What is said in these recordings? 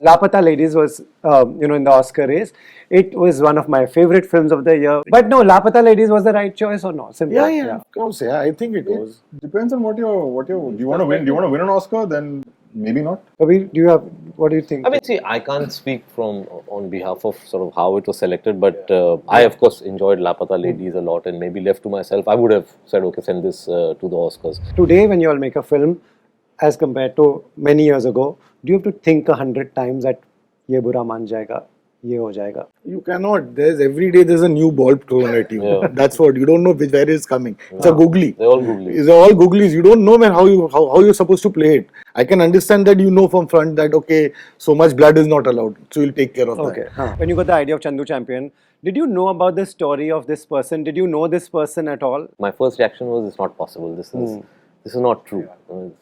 Laapataa Ladies was, in the Oscar race. It was one of my favorite films of the year. But no, Laapataa Ladies was the right choice or no? Simply, Of course, I think it was. Depends on what you do you want to win? Do you want to win an Oscar? Then maybe not. Kabir, what do you think? I mean, see, I can't speak on behalf of sort of how it was selected, but I, of course, enjoyed Laapataa Ladies a lot, and maybe left to myself, I would have said, okay, send this to the Oscars. Today, when you all make a film, as compared to many years ago, do you have to think 100 times that ye bura maan jayega, ye ho jayega? You cannot. Every day there's a new ball thrown at you. Yeah. That's what you don't know where it's coming. It's a googly. They're all googly. It's all googlies. You don't know, man, how you're supposed to play it. I can understand that you know from front that okay, so much blood is not allowed, so you'll take care of that. When you got the idea of Chandu Champion, did you know about the story of this person? Did you know this person at all? My first reaction was, it's not possible. This is not true.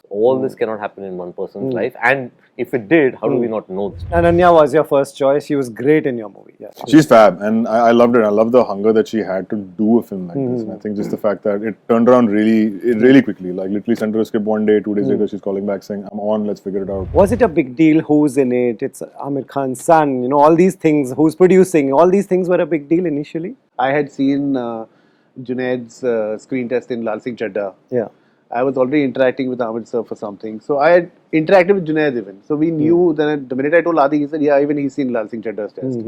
All this cannot happen in one person's life. And if it did, how do we not know this? Ananya was your first choice. She was great in your movie. Yeah. She's fab, and I loved it. I love the hunger that she had to do a film like this. And I think just the fact that it turned around really quickly. Like literally sent her a script one day, 2 days later she's calling back saying, I'm on, let's figure it out. Was it a big deal? Who's in it? It's Amir Khan's son. All these things. Who's producing? All these things were a big deal initially. I had seen Junaid's screen test in Lal Singh Chadda. Yeah. I was already interacting with Ahmed sir for something. So I had interacted with Junaid even. So we knew that the minute I told Adi, he said, yeah, even he's seen Lal Singh Chadda's test.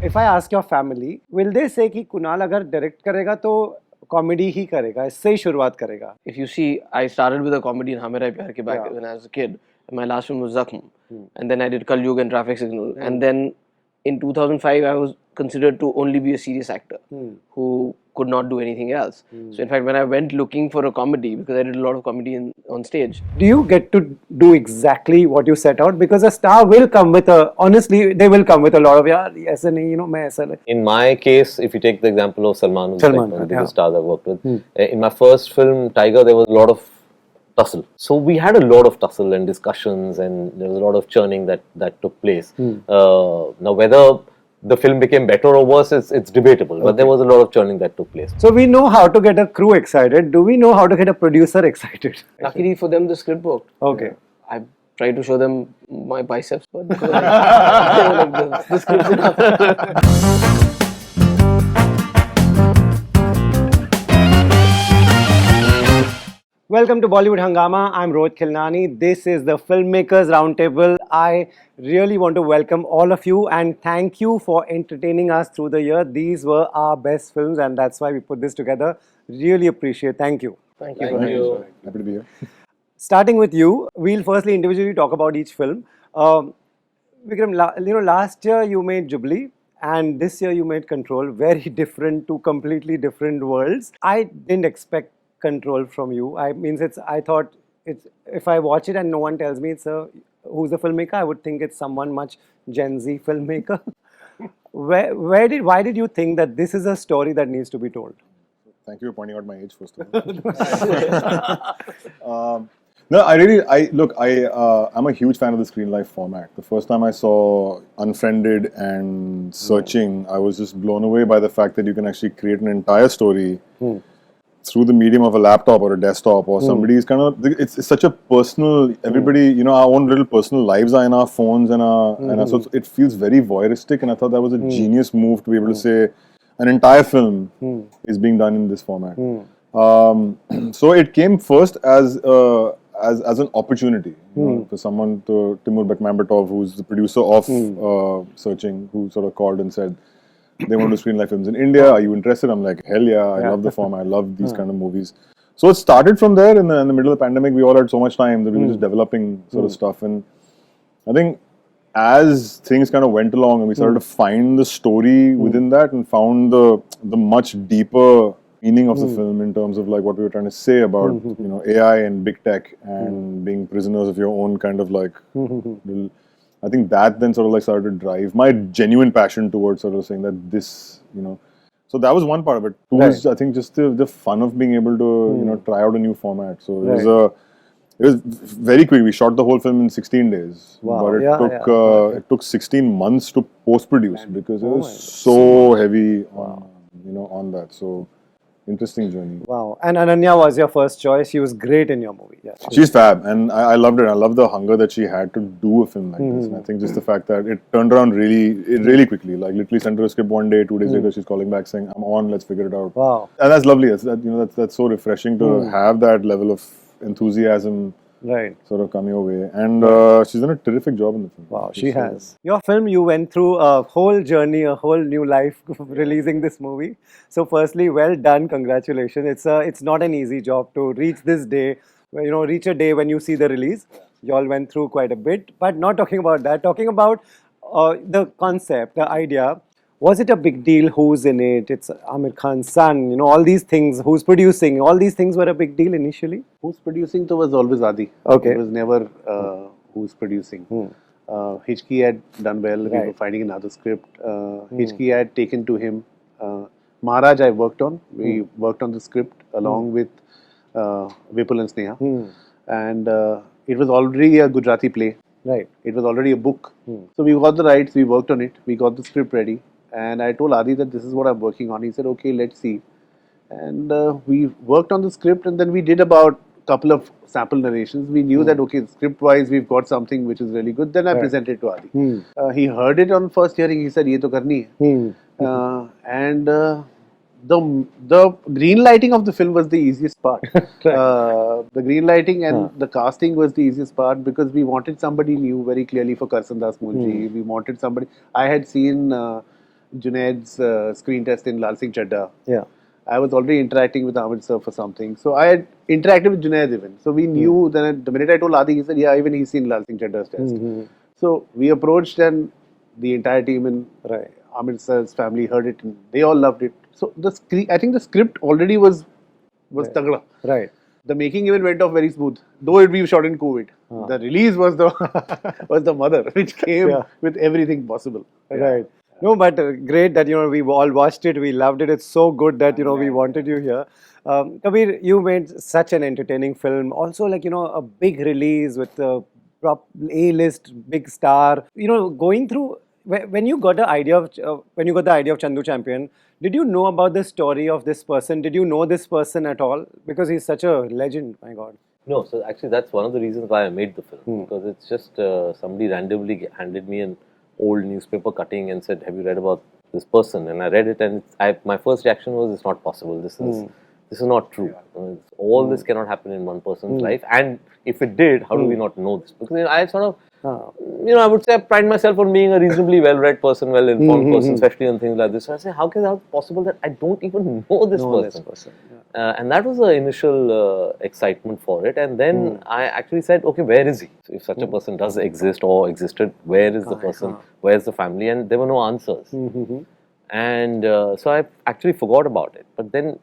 If I ask your family, will they say कि कुणाल अगर direct करेगा तो comedy ही करेगा, इससे ही शुरुआत करेगा? If you see, I started with a comedy in Hame Rai Pyar Ke back when I was a kid. My last film was Zakhm. And then I did Kal Yug and Traffic Signal. And then in 2005, I was considered to only be a serious actor who could not do anything else. So in fact, when I went looking for a comedy, because I did a lot of comedy on stage. Do you get to do exactly what you set out? Because a star will come with honestly, they will come with a lot of, yaar, aisa nahi, main aisa nahi. In my case, if you take the example of Salman, who's like one of the biggest stars I've worked with, in my first film, Tiger, there was a lot of tussle. So we had a lot of tussle and discussions, and there was a lot of churning that took place. Now, whether the film became better or worse, it's debatable, but there was a lot of churning that took place. So we know how to get a crew excited. Do we know how to get a producer excited? Luckily for them, the script worked. Okay. I tried to show them my biceps, but because the script enough. Welcome to Bollywood Hungama. I'm Rohit Khilnani. This is the Filmmakers Roundtable. I really want to welcome all of you and thank you for entertaining us through the year. These were our best films and that's why we put this together. Really appreciate. Thank you. Thank you. Happy to be here. Starting with you, we'll firstly individually talk about each film. Vikram, last year you made Jubilee and this year you made Control. Very different, two completely different worlds. I didn't expect Control from you. I thought if I watch it and no one tells me who's the filmmaker, I would think it's someone much Gen Z filmmaker. Why did you think that this is a story that needs to be told? Thank you for pointing out my age first of all. No, I'm a huge fan of the screen life format. The first time I saw Unfriended and Searching, I was just blown away by the fact that you can actually create an entire story through the medium of a laptop or a desktop or somebody's kind of, it's such a personal, everybody, our own little personal lives are in our phones and so it feels very voyeuristic, and I thought that was a genius move to be able to say an entire film is being done in this format. So it came first as an opportunity for someone, Timur Bekmambetov, who's the producer of Searching, who sort of called and said, they want to screen live films in India. Are you interested? I'm like, hell yeah, I love the form. I love these kind of movies. So it started from there. In the middle of the pandemic, we all had so much time that we were just developing sort of stuff. And I think as things kind of went along and we started to find the story within that and found the much deeper meaning of the film in terms of like what we were trying to say about AI and big tech and being prisoners of your own kind of like I think that then sort of like started to drive my genuine passion towards sort of saying that this, so that was one part of it. Two is, I think, just the fun of being able to, try out a new format. So it was very quick. We shot the whole film in 16 days. Wow. But it took 16 months to post-produce because it was so heavy on that. So interesting journey. Wow. And Ananya was your first choice. She was great in your movie. Yeah. She's fab, and I loved it. I love the hunger that she had to do a film like this. And I think just the fact that it turned around really quickly. Like literally sent her a script one day, 2 days later she's calling back saying, "I'm on. Let's figure it out." Wow. And that's lovely. That's so refreshing to have that level of enthusiasm. Right. Sort of come your way, and she's done a terrific job in the film. Wow, she has. Your film, you went through a whole journey, a whole new life releasing this movie. So, firstly, well done, congratulations. It's not an easy job to reach this day, reach a day when you see the release. You all went through quite a bit, but not talking about that. Talking about the concept, the idea. Was it a big deal? Who's in it? It's Amir Khan's son. All these things. Who's producing? All these things were a big deal initially. Who's producing? So was always Adi. Okay. It was never who's producing. Hichki had done well. We were finding another script. Hichki had taken to him. Maharaj I worked on. We worked on the script along with Vipul and Sneha. And it was already a Gujarati play. Right. It was already a book. So we got the rights. We worked on it. We got the script ready. And I told Adi that this is what I'm working on. He said, okay, let's see. And we worked on the script, and then we did about a couple of sample narrations. We knew that, okay, script-wise, we've got something which is really good. Then I presented to Adi. He heard it on first hearing. He said, ye to karni hai. And the green lighting of the film was the easiest part. The green lighting and the casting was the easiest part because we wanted somebody new very clearly for Karsan Das Mulji. We wanted somebody. I had seen Junaid's screen test in Lal Singh Chadda. Yeah. I was already interacting with Ahmed sir for something. So I had interacted with Junaid even. So we knew that the minute I told Adi, he said, yeah, even he's seen Lal Singh Chadda's test. So we approached and the entire team in Ahmed sir's family heard it and they all loved it. So I think the script already was tagda. Right. The making even went off very smooth, though we shot in COVID. The release was the mother, which came with everything possible. Right. No, but great that we all watched it. We loved it. It's so good that we wanted you here. Kabir, you made such an entertaining film. Also, a big release with a A-list big star. Going through when you got the idea of Chandu Champion. Did you know about the story of this person? Did you know this person at all? Because he's such a legend. My God. No, so actually that's one of the reasons why I made the film. Because it's just somebody randomly handed me an old newspaper cutting and said, have you read about this person? And I read it and my first reaction was, it's not possible. This is not true. All this cannot happen in one person's life. And if it did, how do we not know this? Because I sort of, I would say I pride myself on being a reasonably well-read person, well-informed person, especially on things like this. So I say, how is it possible that I don't even know this person? And that was the initial excitement for it. And then I actually said, okay, where is he? So if such a person does exist or existed, where is the person? Where is the family? And there were no answers. And so I actually forgot about it. But then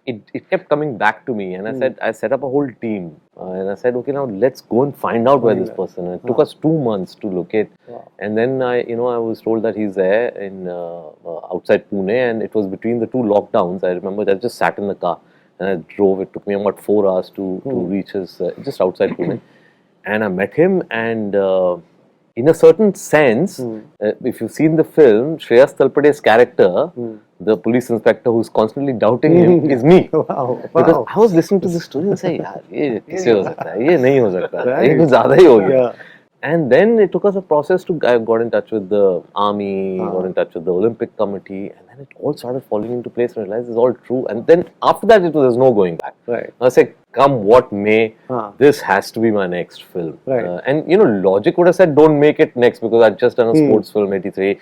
it kept coming back to me, and I set up a whole team, and I said, okay, now let's go and find out where this person is. It took us 2 months to locate, and then I was told that he's there in outside Pune, and it was between the two lockdowns. I remember I just sat in the car and I drove. It took me about 4 hours to reach his just outside Pune, and I met him, and in a certain sense, if you've seen the film, Shreyas Talpade's character, the police inspector who's constantly doubting him, is me. Because I was listening to the story and saying, yaar, ye kaise ho sakta hai, ye nahi ho sakta, ye kuch zyada hi ho gaya. And then it took us a process to, I got in touch with the army, got in touch with the Olympic committee, and then it all started falling into place and I realized it's all true. And then after that, there's no going back. Right. I said, come what may, this has to be my next film. Right. And logic would have said, don't make it next because I'd just done a sports film, 83.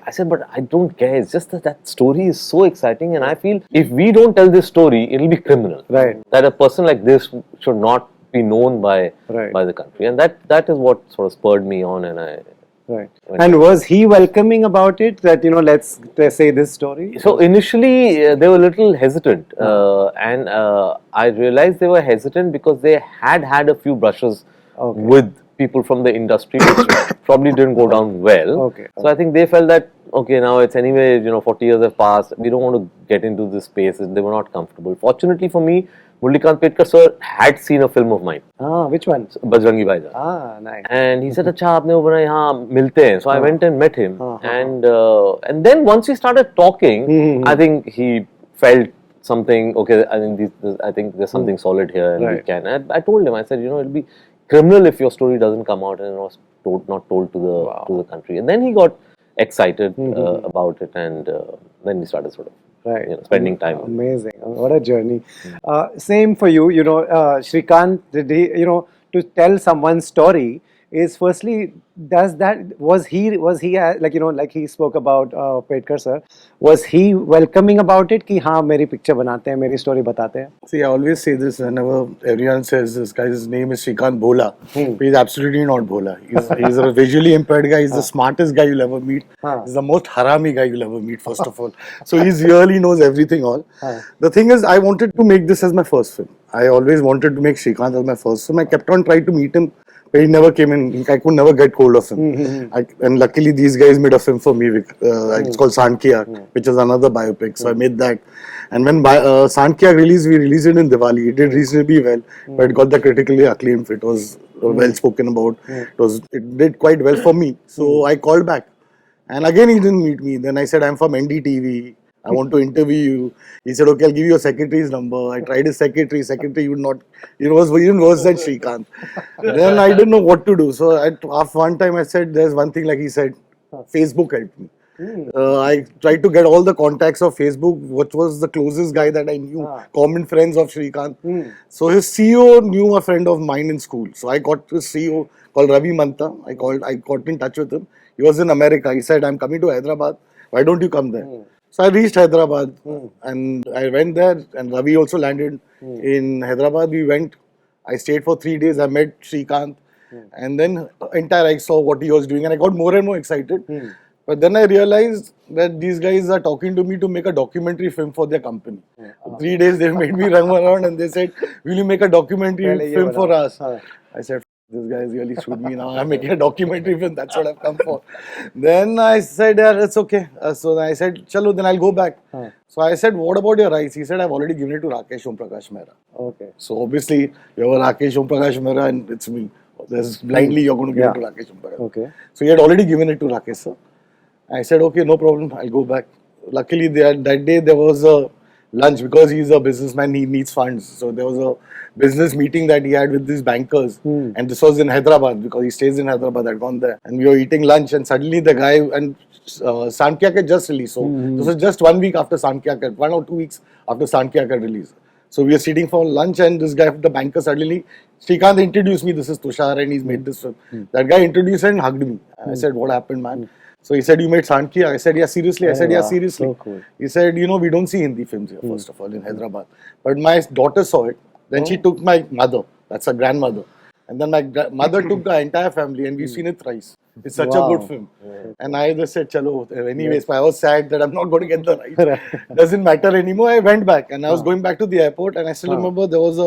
I said, but I don't care. It's just that story is so exciting, and I feel if we don't tell this story, it'll be criminal. Right. That a person like this should not be known by the country, and that is what sort of spurred me on, and I. Right. And was he welcoming about it that let's say this story? So initially they were a little hesitant, and I realized they were hesitant because they had a few brushes with people from the industry, which probably didn't go down well. So I think they felt that now it's anyway 40 years have passed. We don't want to get into this space. They were not comfortable. Fortunately for me, Mullikant Petkar sir had seen a film of mine. Which one? Bajrangi Bhaijaan. Nice. And he said, "Acha, aapne wo banaya, haan, milte hain." So I went and met him, and then once we started talking, I think he felt something. Okay, I think I think there's something solid here, and we Right. can. And I told him, I said, it'll be criminal if your story doesn't come out and was not told to the country. And then he got excited about it, and then we started sort of spending time. Amazing. What a journey. Same for you. Srikanth, did he, to tell someone's story is firstly, was he like he spoke about Petkar sir, was he welcoming about it कि हाँ मेरी picture बनाते हैं, मेरी story बताते हैं? See, I always say this whenever everyone says this guy's name is Srikanth Bhola. He's absolutely not Bhola. He's a visually impaired guy. He's the smartest guy you'll ever meet. He's the most harami guy you'll ever meet, first of all. So he really knows everything all. The thing is, I wanted to make this as my first film. I always wanted to make Srikanth as my first film. I kept on trying to meet him, but he never came in. I could never get hold of him. And luckily, these guys made a film for me. It's called Saand Ki Aankh, which is another biopic. So I made that. And when Saand Ki Aankh released, we released it in Diwali. It did reasonably well, but it got the critically acclaimed. It was well spoken about. It did quite well for me. So I called back. And again, he didn't meet me. Then I said, I'm from NDTV. I want to interview you. He said, okay, I'll give you a secretary's number. I tried his secretary. Secretary would not. It was even worse than Srikanth. Then I didn't know what to do. So after one time I said, there's one thing, like he said, Facebook helped me. I tried to get all the contacts of Facebook, which was the closest guy that I knew, common friends of Srikanth. So his CEO knew a friend of mine in school. So I got his CEO called Ravi Manta. I got in touch with him. He was in America. He said, I'm coming to Hyderabad. Why don't you come there? So I reached Hyderabad and I went there, and Ravi also landed in Hyderabad. We went, I stayed for 3 days. I met Srikanth, and then I saw what he was doing, and I got more and more excited. But then I realized that these guys are talking to me to make a documentary film for their company. 3 days they made me run around and they said, will you make a documentary film for us? I said, this guy really screwed me now. I'm making a documentary film. That's what I've come for. Then I said, yeah, it's okay. So I said, chalo, then I'll go back. So I said, what about your rights? He said, I've already given it to Rakesh Om Prakash Mehra. Okay. So obviously, you have a Rakesh Om Prakash Mehra and it's me. There's blindly you're going to give it to Rakesh Om Prakash. Okay. So he had already given it to Rakesh sir. I said, okay, no problem. I'll go back. Luckily, that day there was a lunch, because he's a businessman, he needs funds. So there was a business meeting that he had with these bankers, and this was in Hyderabad because he stays in Hyderabad. I'd gone there, and we were eating lunch, and suddenly the guy and Saand Ki Aankh had just released. So this was just 1 week after Saand Ki Aankh, 1 or 2 weeks after Saand Ki Aankh release. So we were sitting for lunch, and this guy, the banker, suddenly Srikanth introduced me. This is Tushar, and he's made this film. That guy introduced and hugged me. And I said, "What happened, man?" So he said, you made Saand Ki Aankh? I said, yeah, seriously. I said, yeah, seriously. So cool. He said, we don't see Hindi films here, first of all, in Hyderabad. But my daughter saw it. Then she took my mother, that's her grandmother. And then my mother took the entire family, and we've seen it thrice. It's such a good film. And I just said, chalo. Anyways, I was sad that I'm not going to get the rights. Doesn't matter anymore. I went back, and I was going back to the airport, and I still remember there was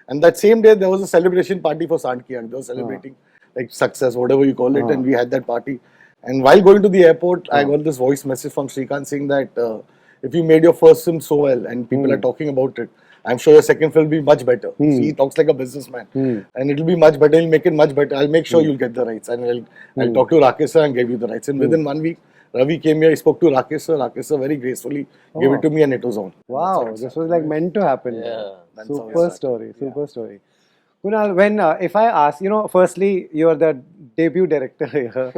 and that same day there was a celebration party for Saand Ki Aankh. They were celebrating like success, whatever you call it, and we had that party. And while going to the airport, I got this voice message from Srikanth saying that if you made your first film so well and people are talking about it, I'm sure your second film will be much better. See, he talks like a businessman, and it'll be much better. He'll make it much better. I'll make sure you'll get the rights, and I'll talk to Rakesh sir and give you the rights. And within 1 week, Ravi came here. He spoke to Rakesh sir. Rakesh sir very gracefully gave it to me, and it was on. Wow, this was like meant to happen. Yeah. Super story. Super story. Kunal, when if I ask, firstly, you're the debut director here.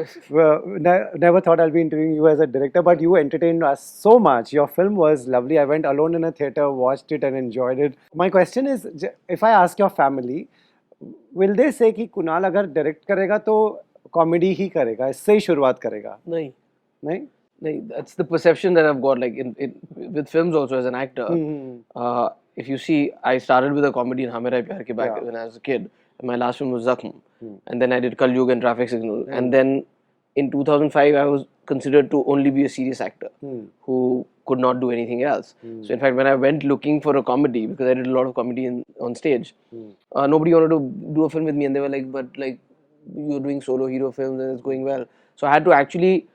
Never thought I'll be interviewing you as a director, but you entertained us so much. Your film was lovely. I went alone in a theatre, watched it, and enjoyed it. My question is, if I ask your family, will they say कि कुणाल अगर direct करेगा तो comedy ही करेगा, इससे ही शुरुआत करेगा? नहीं. नहीं? No, that's the perception that I've got. Like with films also as an actor, if you see, I started with a comedy in Hame Rai Pyar Ke back when I was a kid. And my last film was Zakham, and then I did Kal Yug and Traffic Signal, and then in 2005 I was considered to only be a serious actor who could not do anything else. So in fact, when I went looking for a comedy, because I did a lot of comedy on stage, nobody wanted to do a film with me, and they were like, "But like you're doing solo hero films and it's going well." So I had to actually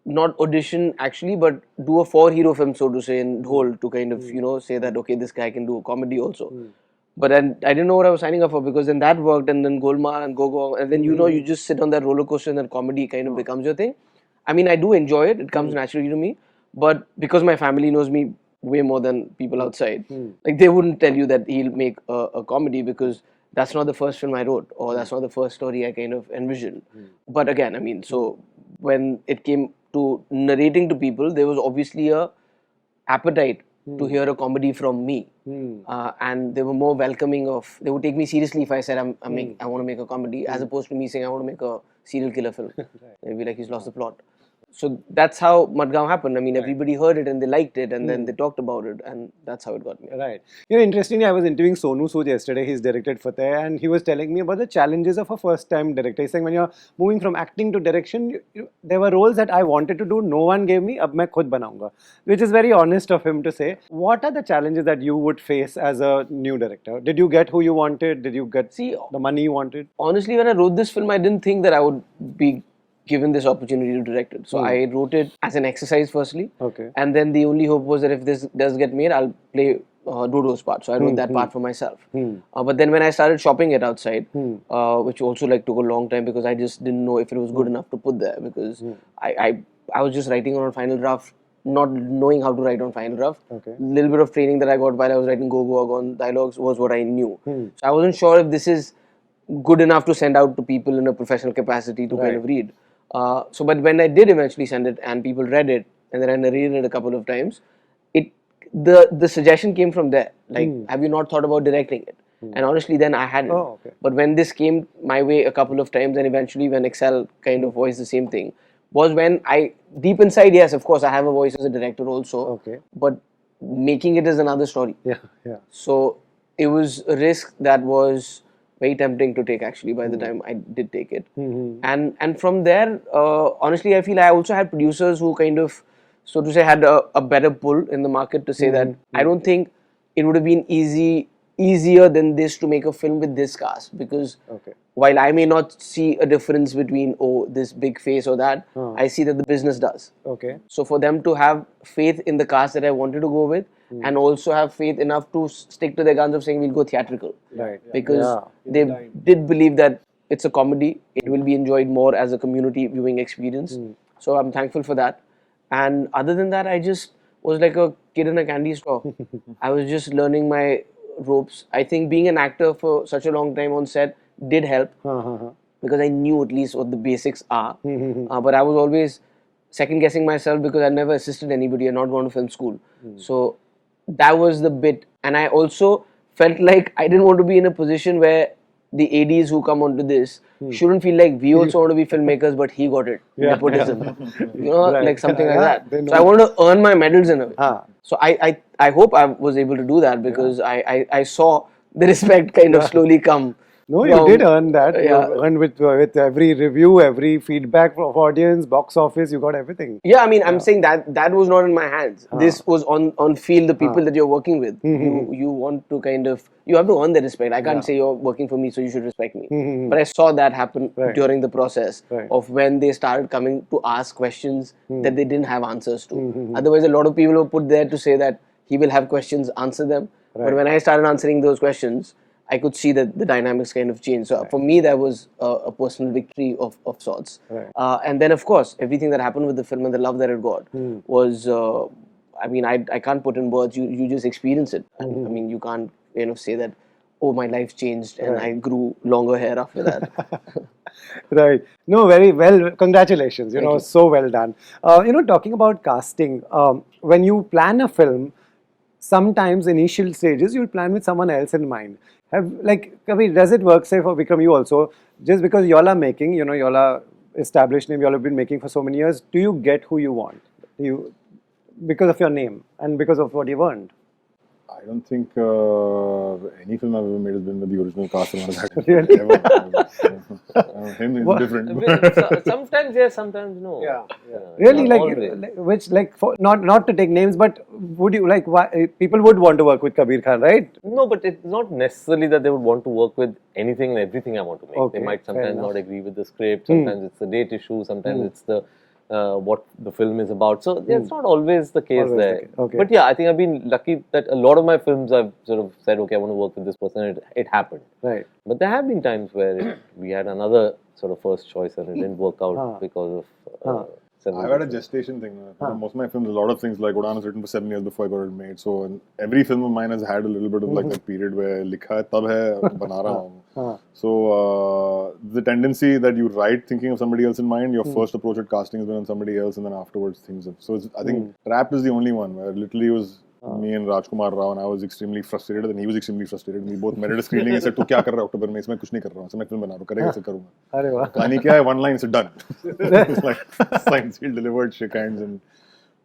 not audition but do a 4 hero film, so to say, in whole, to kind of say that okay, this guy can do a comedy also. But then I didn't know what I was signing up for, because then that worked, and then Golmaal and Go, and then you just sit on that roller coaster, and then comedy kind of becomes your thing. I mean, I do enjoy it; it comes naturally to me. But because my family knows me way more than people outside. Like they wouldn't tell you that he'll make a comedy because that's not the first film I wrote or that's not the first story I kind of envisioned. But again, I mean, so when it came to narrating to people, there was obviously a appetite to hear a comedy from me, and they were more welcoming of. They would take me seriously if I said I want to make a comedy, as opposed to me saying I want to make a serial killer film. They'd be like, he's lost the plot. So that's how Madgaon happened. I mean, everybody heard it and they liked it, and then they talked about it, and that's how it got me. Right. You know, interestingly, I was interviewing Sonu Sood yesterday. He's directed Fateh, and he was telling me about the challenges of a first-time director. He's saying when you're moving from acting to direction, there were roles that I wanted to do, no one gave me. Ab main khud banaunga, which is very honest of him to say. What are the challenges that you would face as a new director? Did you get who you wanted? Did you get the money you wanted? Honestly, when I wrote this film, I didn't think that I would be given this opportunity to direct it. So I wrote it as an exercise firstly. Okay. And then the only hope was that if this does get made, I'll play Dodo's part. So I wrote that part for myself. But then when I started shopping it outside, which also like took a long time because I just didn't know if it was good enough to put there because I was just writing on final draft, not knowing how to write on final draft. Okay. Little bit of training that I got while I was writing Go on dialogues was what I knew. So I wasn't sure if this is good enough to send out to people in a professional capacity to kind of read. But when I did eventually send it and people read it and then I narrated it a couple of times, the suggestion came from there. Like, have you not thought about directing it? And honestly, then I hadn't. Oh, okay. But when this came my way a couple of times and eventually when Excel kind of voiced the same thing, was when I, deep inside, yes, of course, I have a voice as a director also. Okay. But making it is another story. Yeah. So it was a risk that was very tempting to take actually by the time I did take it. And from there, honestly, I feel I also had producers who kind of, so to say, had a better pull in the market to say that I don't think it would have been easier than this to make a film with this cast because while I may not see a difference between this big face or that, I see that the business does. Okay. So for them to have faith in the cast that I wanted to go with and also have faith enough to stick to their guns of saying we'll go theatrical. Right. Because they did believe that it's a comedy, it will be enjoyed more as a community viewing experience. So I'm thankful for that. And other than that, I just was like a kid in a candy store. I was just learning my ropes. I think being an actor for such a long time on set did help because I knew at least what the basics are. But I was always second guessing myself because I never assisted anybody and not gone to film school. So that was the bit. And I also felt like I didn't want to be in a position where the ADs who come onto this shouldn't feel like we also want to be filmmakers, but he got it. Nepotism. You know, like something like that. So I wanted to earn my medals in a way. So I hope I was able to do that because I saw the respect kind of slowly come. No, you did earn that. You earned with every review, every feedback from audience, box office, you got everything. Yeah, I mean, I'm saying that was not in my hands. This was on field, the people that you're working with. You want to kind of, you have to earn the respect. I can't say you're working for me, so you should respect me. But I saw that happen during the process of when they started coming to ask questions that they didn't have answers to. Otherwise, a lot of people were put there to say that he will have questions, answer them. But when I started answering those questions, I could see that the dynamics kind of changed. So for me, that was a personal victory of sorts. And then, of course, everything that happened with the film and the love that it got was, I mean, I can't put in words. You just experience it. And, I mean, you can't say that, oh, my life changed and I grew longer hair after that. Right. No, very well. Congratulations. You know, so well done. Talking about casting, when you plan a film, sometimes initial stages you'll plan with someone else in mind. Kabir, does it work, say for Vikram, you also, just because y'all are making, y'all are established name, y'all have been making for so many years, do you get who you want? Because of your name and because of what you've earned? I don't think any film I've ever made has been with the original cast and all that. Really? Him is different. Sometimes yes, sometimes no. Really, not to take names, but would you people would want to work with Kabir Khan, right? No, but it's not necessarily that they would want to work with anything and everything I want to make. Okay, they might sometimes not agree with the script, sometimes it's the date issue, sometimes it's the what the film is about. So it's not always the case there. Okay. But yeah, I think I've been lucky that a lot of my films I've sort of said, okay, I want to work with this person, and it happened. Right. But there have been times where we had another sort of first choice and it didn't work out because of I've had a gestation thing. Most of my films, a lot of things like Udan was written for 7 years before I got it made. So every film of mine has had a little bit of like that period where likha hai, tab hai, bana raha hoon. So the tendency that you write thinking of somebody else in mind, your first approach at casting has been on somebody else, and then afterwards things have. So I think Rap is the only one where literally it was me and Rajkummar Rao, and I was extremely frustrated, and he was extremely frustrated. We both met at a screening and said, "Tu kya kar raha hai October mein? इसमें कुछ नहीं कर रहा हूँ. मैं film बना रहा हूँ. करेगा से करूँगा. अरे वाह. कहानी क्या है? One line, so done. It's like signed, sealed, delivered, shook hands, and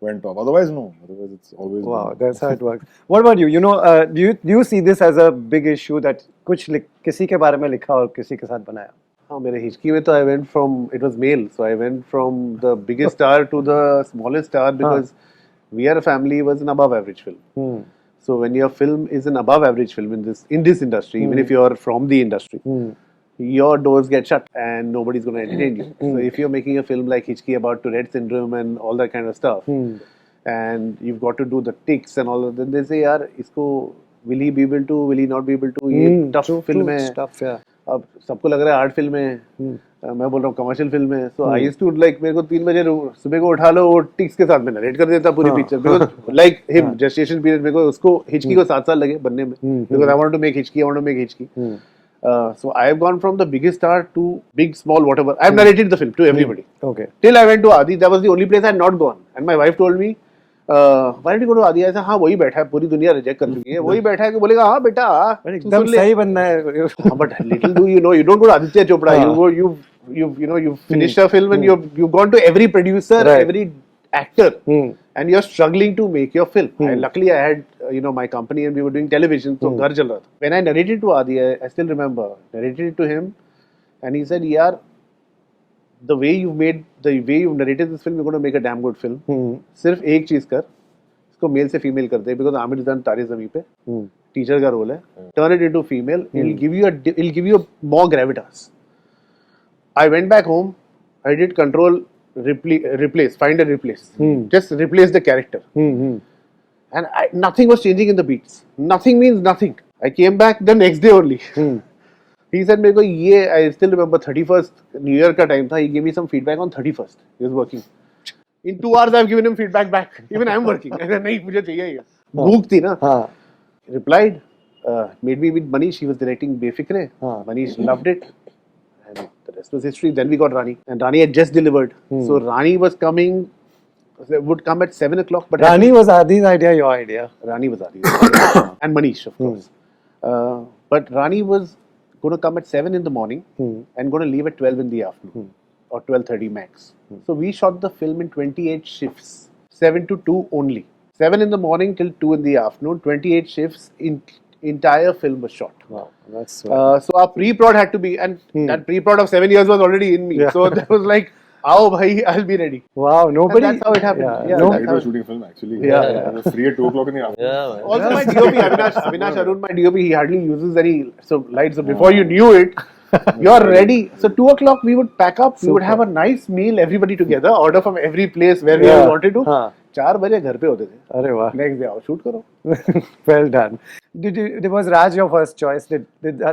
went off. Otherwise, no. Otherwise, it's always. Wow, that's how it works. What about you? You know, do you see this as a big issue that कुछ किसी के बारे में लिखा और किसी के साथ बनाया? हाँ, मेरे हिचकी में तो I went from, it was male, so I went from the biggest star to the smallest star because We Are a Family was an above average film. So when your film is an above average film in this industry, even if you are from the industry, your doors get shut and nobody's going to entertain you. So if you're making a film like Hichki about Tourette syndrome and all that kind of stuff, and you've got to do the tics and all of that, then they say, yaar, isko will he be able to, will he not be able to? ये tough film है. Tough, yeah. अब सबको लग रहा है art film है, मैं बोल रहा हूँ कमर्शियल फिल्म है. सो आई यूज्ड टू लाइक मेरे को 3 बजे सुबह को उठा लो और टिक्स के साथ में नरेट कर देता पूरी picture because like him gestation period मेरे को उसको हिचकी को 7 साल लगे बनने में because I want to make Hichki, I want to make Hichki. So I have gone from the biggest star to big, small, whatever. I have narrated the film to everybody. Okay. Till I went to Adi, that was the only place I had not gone. And my wife told me, why did you go to Adi? I said, हाँ वही बैठा है, पूरी दुनिया reject कर चुकी है. वही बैठा है कि बोलेगा हाँ बेटा एकदम सही बनना है. But little do you know, you don't go to Aditya Chopra. You've finished a film and you've gone to every producer, every actor, and you're struggling to make your film. Luckily, I had my company and we were doing television, so ghar chal raha tha. When I narrated to Adi, I still remember narrated it to him, and he said, "Yaar, the way you've narrated this film, you're going to make a damn good film. सिर्फ एक चीज कर, इसको mail से female कर दे, because Aamir जान तारे ज़मीं पे टीचर का रोल है. Turn it into female. It'll give you more gravitas." I went back home. I did control replace, find and replace. Just replace the character. And nothing was changing in the beats. Nothing means nothing. I came back the next day only. He said, "मेरे को ये," I still remember 31st New Year का time था. He gave me some feedback on 31st. He was working. In 2 hours, I've given him feedback back. Even I'm working. I said, नहीं मुझे चाहिए ये. भूख थी ना. Replied. Made me with Manish. He was directing Befikre. Manish loved it. And the rest was history. Then we got Rani. And Rani had just delivered. So Rani was coming, would come at 7 o'clock. But Rani was Adi's idea, your idea? Rani was Adi's idea. And Manish, of course. But Rani was going to come at 7 in the morning and going to leave at 12 in the afternoon. Or 12:30 max. So we shot the film in 28 shifts. 7 to 2 only. 7 in the morning till 2 in the afternoon. 28 shifts. Entire film was shot. Wow, that's so our pre-prod had to be, and that pre-prod of 7 years was already in me. So that was like, "Aao bhai, I'll be ready." Wow, nobody. And that's how it happened. Yeah, Nobody was shooting film actually. I was free at 2 o'clock in the afternoon. Yeah, man. Also my DOP, Avinash Arun, my DOP, he hardly uses any lights. So before you knew it, you're ready. So 2 o'clock we would pack up. We would have a nice meal, everybody together, order from every place where we wanted to. 4 बजे घर पे होते थे. अरे वाह. Next day आओ shoot करो. Well done. Was Raj your first choice?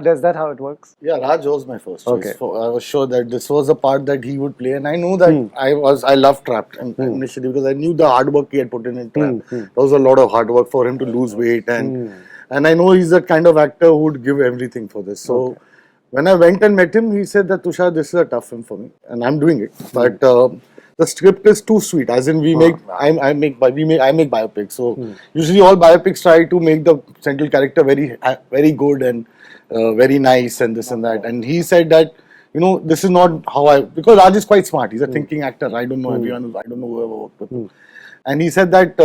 Does that how it works? Yeah, Raj was my first choice. Okay. I was sure that this was a part that he would play, and I knew that I loved Trapped initially because I knew the hard work he had put in Trapped. There was a lot of hard work for him to lose weight, and I know he's the kind of actor who would give everything for this. So when I went and met him, he said that, "Tushar, this is a tough film for me, and I'm doing it, but the script is too sweet. As in, I make biopics. So usually all biopics try to make the central character very good and very nice and this and that. And he said that, this is not how because Raj is quite smart. He's a thinking actor. I don't know everyone. I don't know whoever worked with him. And he said that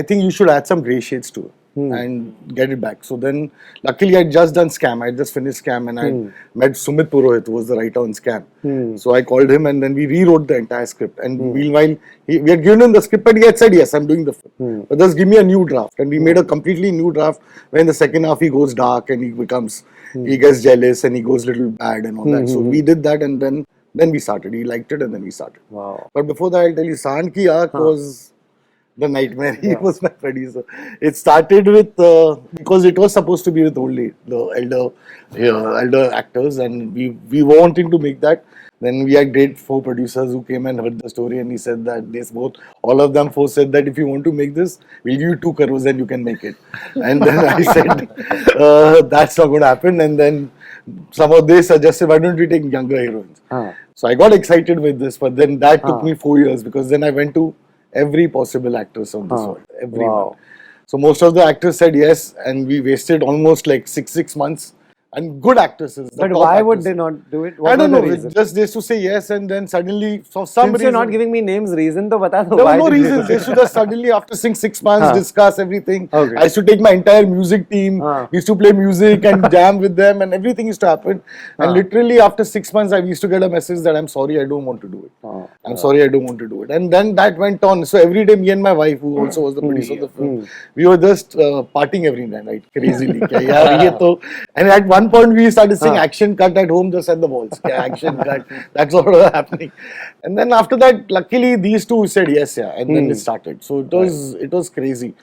I think you should add some grey shades to it. And get it back. So then, luckily, I had just done Scam. I had just finished Scam, and I met Sumit Purohit, who was the writer on Scam. So I called him, and then we rewrote the entire script. And meanwhile, we had given him the script, and he had said, "Yes, I'm doing the film. But just give me a new draft." And we made a completely new draft. Where in the second half, he goes dark, and he gets jealous, and he goes a little bad, and all that. So we did that, and then we started. He liked it, and then we started. Wow. But before that, I'll tell you, Saand Ki Aankh was the nightmare. He was my producer. It started with because it was supposed to be with only the elder actors, and we were wanting to make that. Then we had great 4 producers who came and heard the story, and he said that all of them 4 said that if you want to make this, we'll give you 2 crores and you can make it. And then I said, that's not going to happen. And then somehow they suggested, why don't we take younger heroines? So I got excited with this, but then that took me 4 years, because then I went to every possible actress of this world, everyone. Wow. So most of the actors said yes, and we wasted almost like six months. And good actresses. But why would they not do it? What I don't was know. the reason? Just they used to say yes, and then suddenly, for some Since reason, you're not giving me names, reason to bata do. there Why were no did reasons. They should have suddenly, after 6 months, discuss everything. Okay. I used to take my entire music team. We used to play music and jam with them, and everything used to happen. And literally, after 6 months, I used to get a message that I'm sorry, I don't want to do it. I'm sorry, I don't want to do it. And then that went on. So every day, me and my wife, who also was the producer of the film, we were just partying every night, right? Crazily. And at one point, we started saying action cut at home, just at the walls. Action cut. That's what was happening. And then after that, luckily, these two said yes, and then it started. So it was crazy.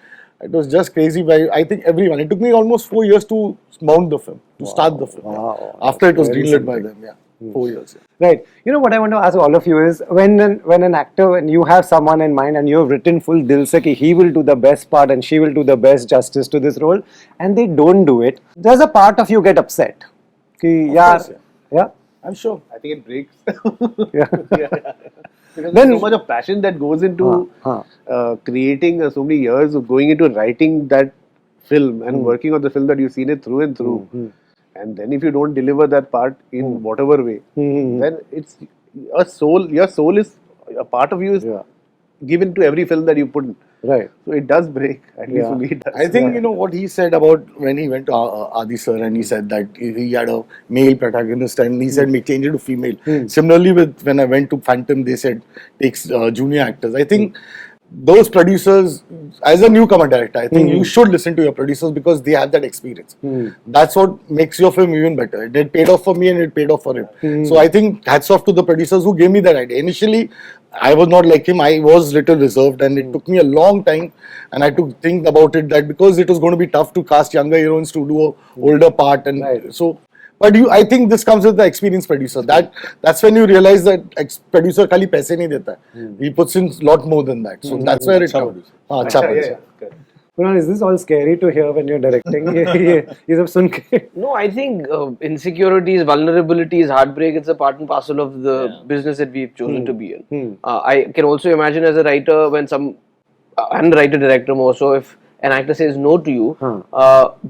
It was just crazy by, I think, everyone. It took me almost 4 years to mount the film, to start the film. After it was greenlit by them, 4 years. Right. You know what I want to ask all of you is, when an actor, when you have someone in mind and you have written full dil se ki he will do the best part and she will do the best justice to this role, and they don't do it, does a part of you get upset? Course, Yeah. I'm sure. I think it breaks. Yeah. Because Then- there's so much of passion that goes into creating so many years of going into writing that film and working on the film that you've seen it through and through. And then if you don't deliver that part in whatever way, then it's your soul is a part of you is given to every film that you put in. Right. So it does break. At least for me, it does. I think, you know, what he said about when he went to Adi sir and he said that he had a male protagonist and he said, change it to female. Similarly, when I went to Phantom, they said, takes junior actors. I think those producers, as a newcomer director, I think you should listen to your producers because they have that experience. That's what makes your film even better. It paid off for me and it paid off for him. So I think hats off to the producers who gave me that idea. Initially, I was not like him. I was little reserved and it took me a long time and I had to think about it, that because it was going to be tough to cast younger heroines to do an older part, and so. But I think this comes with the experienced producer. That's when you realize that producer khali paise nahi deta hai. He puts in a lot more than that. So that's where it comes. Acha producer. Kunal, is this all scary to hear when you're directing? ये सब सुन के. No, I think insecurities, vulnerabilities, heartbreak, it's a part and parcel of the business that we've chosen to be in. I can also imagine as a writer, when and writer-director more so, if an actor says no to you,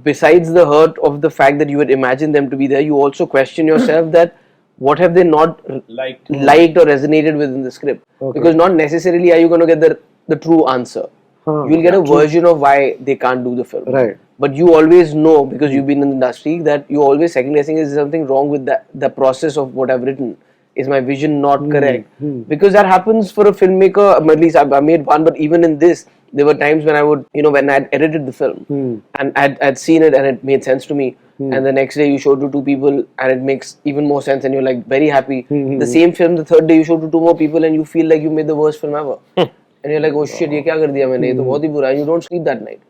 besides the hurt of the fact that you had imagined them to be there, you also question yourself that what have they not liked or resonated with in the script? Because not necessarily are you going to get the true answer. You'll get a version of why they can't do the film. Right. But you always know, because you've been in the industry, that you're always second guessing, is something wrong with the process of what I've written? Is my vision not correct? Because that happens for a filmmaker. At least I made one, but even in this, there were times when I would, when I'd edited the film and I'd seen it and it made sense to me. And the next day you showed to 2 people and it makes even more sense and you're like very happy. The same film, the third day you showed to 2 more people and you feel like you made the worst film ever. And you're like, oh shit, ye kya kar diya maine? Ye to bahut hi bura hai. You don't sleep that night.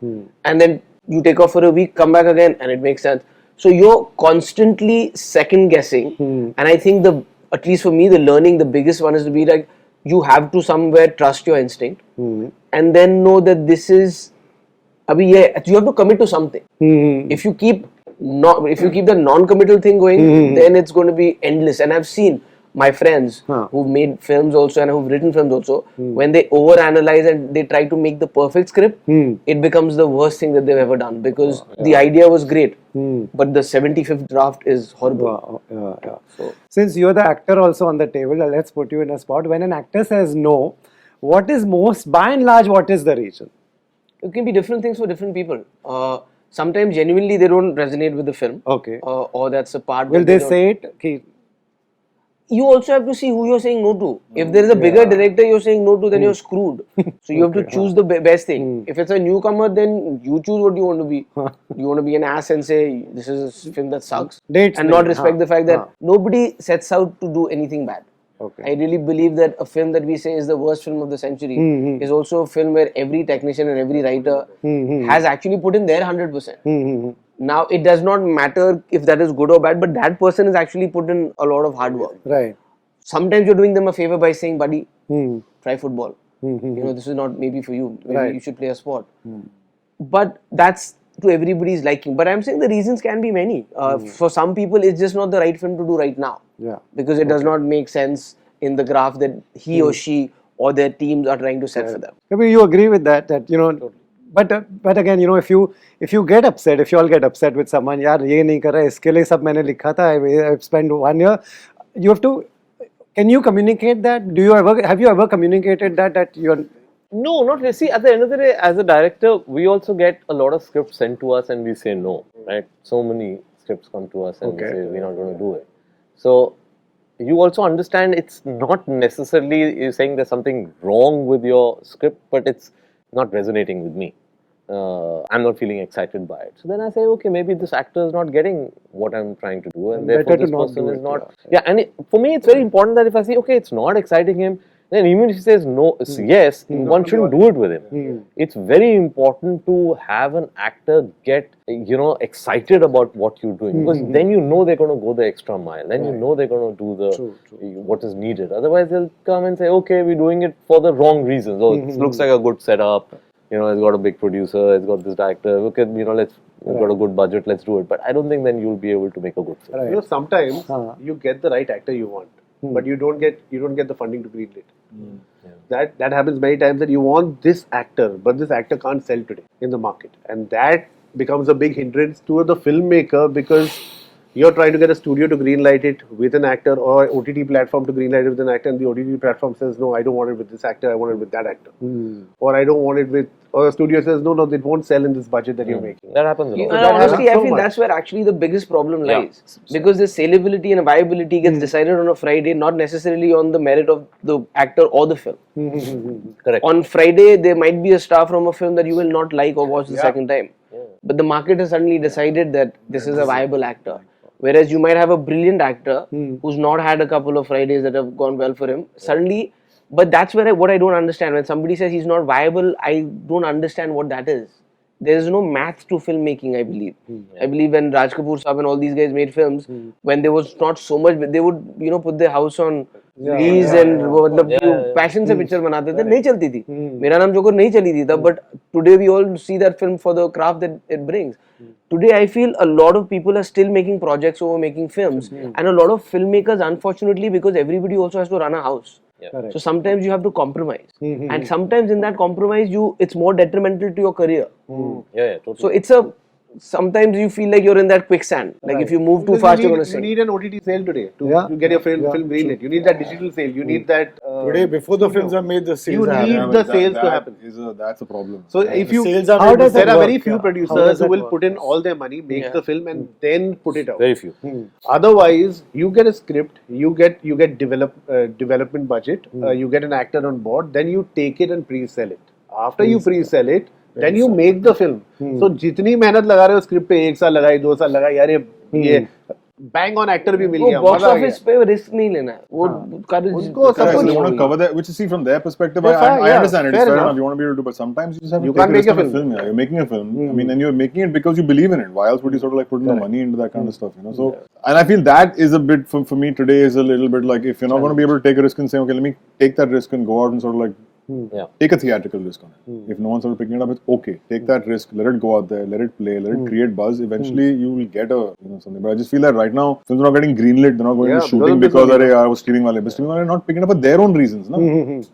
And then you take off for a week, come back again and it makes sense. So you're constantly second guessing. And I think at least for me, the learning, the biggest one is to be like, you have to somewhere trust your instinct and then know that this is, you have to commit to something. If you keep the non-committal thing going, then it's going to be endless. And I've seen my friends who've made films also and who've written films also, when they overanalyze and they try to make the perfect script, it becomes the worst thing that they've ever done because the idea was great, but the 75th draft is horrible. So, since you're the actor also on the table, let's put you in a spot. When an actor says no, what is by and large, what is the reason? It can be different things for different people. Sometimes genuinely they don't resonate with the film. Okay. Or that's a part. Will they say it? You also have to see who you're saying no to. If there is a bigger director you're saying no to, then you're screwed. So you have to choose the best thing. If it's a newcomer, then you choose what you want to be. You want to be an ass and say, this is a film that sucks. And not respect the fact that nobody sets out to do anything bad. I really believe that a film that we say is the worst film of the century is also a film where every technician and every writer has actually put in their 100%. Now, it does not matter if that is good or bad, but that person has actually put in a lot of hard work. Right. sometimes you're doing them a favor by saying, buddy, Hmm. try football. This is not maybe for you. Maybe Right. you should play a sport. But that's to everybody's liking. But I'm saying the reasons can be many. For some people, it's just not the right film to do right now. Yeah. Because it does not make sense in the graph that he or she or their teams are trying to set for them. Kabir, you agree with that? That but again, if you get upset, if you all get upset with someone, यार ये नहीं कर रहा है, इसके लिए सब मैंने लिखा था. I've spent 1 year. You have to. Can you communicate that? Have you ever communicated that you're? No, not really. See, at the end of the day, as a director, we also get a lot of scripts sent to us and we say no, right? So many scripts come to us and we say we're not going to do it. So, you also understand it's not necessarily you're saying there's something wrong with your script, but it's not resonating with me. I'm not feeling excited by it. So then I say, okay, maybe this actor is not getting what I'm trying to do, and therefore better to this not person do is it, not. Yeah, and for me, it's very important that if I see, okay, it's not exciting him, then even if he says no, yes, one shouldn't do it with him. It's very important to have an actor get excited about what you're doing, because then they're going to go the extra mile. Then they're going to do what is needed. Otherwise, they'll come and say, okay, we're doing it for the wrong reasons. Oh, it looks like a good setup. It's got a big producer, it's got this director. Okay, we've got a good budget, let's do it. But I don't think then you'll be able to make a good film. Right. Sometimes you get the right actor you want, but you don't get the funding to greenlit. That happens many times, that you want this actor, but this actor can't sell today in the market, and that becomes a big hindrance to the filmmaker, because you're trying to get a studio to greenlight it with an actor, or OTT platform to greenlight it with an actor, and the OTT platform says, no, I don't want it with this actor, I want it with that actor. Or I don't want it with, or the studio says, no, it won't sell in this budget that you're making. That happens a lot. And honestly, I feel that's where actually the biggest problem lies. Because the saleability and viability gets decided on a Friday, not necessarily on the merit of the actor or the film. Correct. On Friday, there might be a star from a film that you will not like or watch the second time. But the market has suddenly decided that this is a viable actor. Whereas you might have a brilliant actor who's not had a couple of Fridays that have gone well for him. Suddenly, but that's where what I don't understand. When somebody says he's not viable, I don't understand what that is. There is no math to filmmaking, I believe. I believe when Raj Kapoor Saab and all these guys made films, when there was not so much, they would put their house on lease and passion se picture banate the, nahi chalti thi. Mera Naam Joker nahi chali thi, but today we all see that film for the craft that it brings. Today I feel a lot of people are still making projects over making films, and a lot of filmmakers, unfortunately, because everybody also has to run a house. So sometimes you have to compromise, and sometimes in that compromise, it's more detrimental to your career. Totally. So sometimes you feel like you're in that quicksand. Like if you move too fast, you're going to sink. You need an OTT sale today to get your film greenlit. You need that digital sale. You need that. Today, before the films are made, the sales You are need happening. the sales to happen. That's a problem. So if you, sales are How made does before- there are work? very few How producers does who that will work? put in all their money, make the film, and then put it out. Very few. Otherwise, you get a script, you get development budget, you get an actor on board, then you take it and pre-sell it. After you pre-sell it, then you make the film. So जितनी मेहनत लगा रहे हो script पे, 1 साल लगाई, 2 साल लगाई, यार ये bang on actor भी मिल गया, बॉक्स मजा आ ऑफिस गया. पे रिस्क नहीं लेना है. वो उनको सब Correct, कुछ they want to cover that, which is, see, from their perspective, Fair, I yeah, understand it. It's fair fair enough. enough. You want to be able to, but sometimes you just have to You take can't a risk make a on film. Yeah. You're making a film. I mean, and you're making it because you believe in it. Why else would you sort of like put in the money into that kind of stuff, So, and I feel that is a bit, for me today, is a little bit like, if you're not going to be able to take a risk and say, okay, let me take that risk and go out and sort of like take a theatrical risk on it. If no one's sort of picking it up, it's okay. Take that risk, let it go out there, let it play, let it create buzz. Eventually, you will get something. But I just feel that right now, films are not getting greenlit. They're not going to shooting because I was streaming wale. But streaming wale are not picking up for their own reasons. No,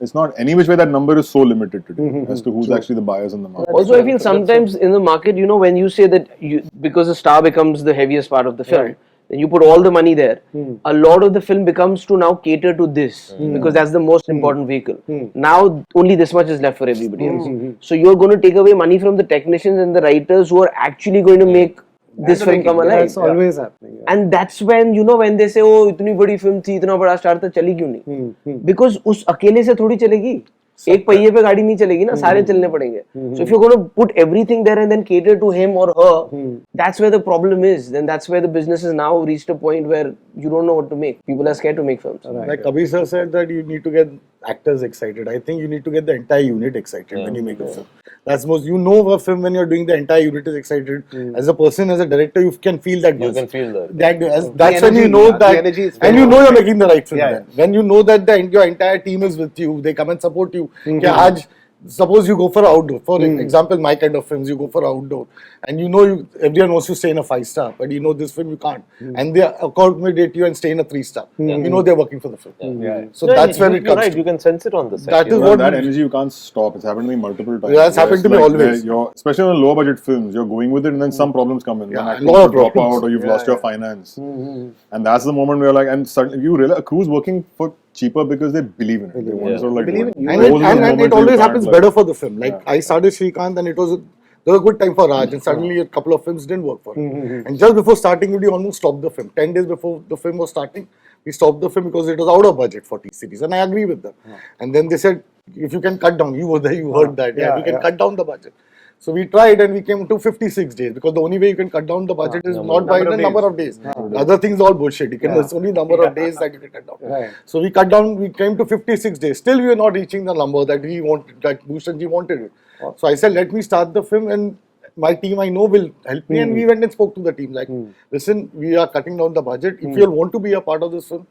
it's not any which way that number is so limited today as to who's actually the buyers in the market. Also, I feel sometimes in the market, when you say that because the star becomes the heaviest part of the film, then you put all the money there. A lot of the film becomes to now cater to this because that's the most important vehicle. Now only this much is left for everybody else. So you're going to take away money from the technicians and the writers who are actually going to make this film come alive. That's always happening. And that's when when they say, oh, इतनी बड़ी film थी, इतना बड़ा star था, चली क्यों नहीं? Because उस अकेले से थोड़ी चलेगी. एक पहिए पे गाड़ी नहीं चलेगी ना, सारे चलने पड़ेंगे. So if you're going to put everything there and then cater to him or her, that's where the problem is. Then that's where the business has now reached a point where you don't know what to make. People are scared to make films. Like Kabir sir said that you need to get actors excited. I think you need to get the entire unit excited when you make a film. That's most. You know a film when you're doing the entire unit is excited. As a person, as a director, you can feel that. You can feel that. That's when you know that, and you know you're making the right film. Then. When you know that your entire team is with you, they come and support you. Suppose you go for outdoor. For example, my kind of films, you go for outdoor, and you know everyone wants to stay in a 5-star, but you know this film you can't, and they accommodate you and stay in a 3-star. You know they're working for the film. So that's where it comes. Right, you can sense it on the set. That is what that energy you can't stop. It's happened to me multiple times. Yeah, it's happened to me always. Especially on low budget films, you're going with it, and then some problems come in. Yeah, An a lot of drop problems. out, or you've lost your finance, and that's the moment where and suddenly you realize a crew's working for cheaper because they believe in it. They want to sort of believe in you. And it always happens better for the film. Like I started Srikanth, and there was a good time for Raj, and suddenly a couple of films didn't work for him. And just before starting, we almost stopped the film. 10 days before the film was starting, we stopped the film because it was out of budget for T-series, and I agree with them. And then they said, if you can cut down, you were there, you heard that. We can cut down the budget. So we tried, and we came to 56 days, because the only way you can cut down the budget is not by the number of days. The other things are all bullshit. There's only number of days that you can cut down. So we cut down, we came to 56 days. Still we were not reaching the number that he wanted, that Bhushanji wanted it. So I said, let me start the film, and my team I know will help me. And we went and spoke to the team, like, listen, we are cutting down the budget. If you all want to be a part of this film,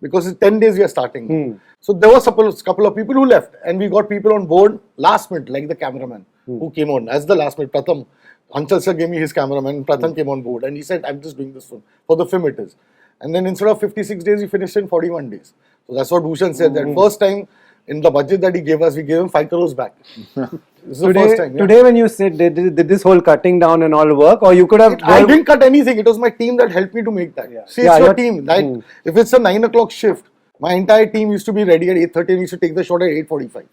because in 10 days we are starting. So there was a couple of people who left, and we got people on board last minute, like the cameraman who came on as the last minute. Pratham, Anchal sir gave me his cameraman, Pratham came on board, and he said, I'm just doing this film. For the film it is. And then instead of 56 days, we finished in 41 days. So that's what Bhushan said, that first time in the budget that he gave us, we gave him 5 crores back. This is the first time. Today when you said, did this whole cutting down and all work, or you could have... I didn't cut anything. It was my team that helped me to make that. See, it's your team. Like, if it's a 9 o'clock shift, my entire team used to be ready at 8:30 and we used to take the shot at 8:45.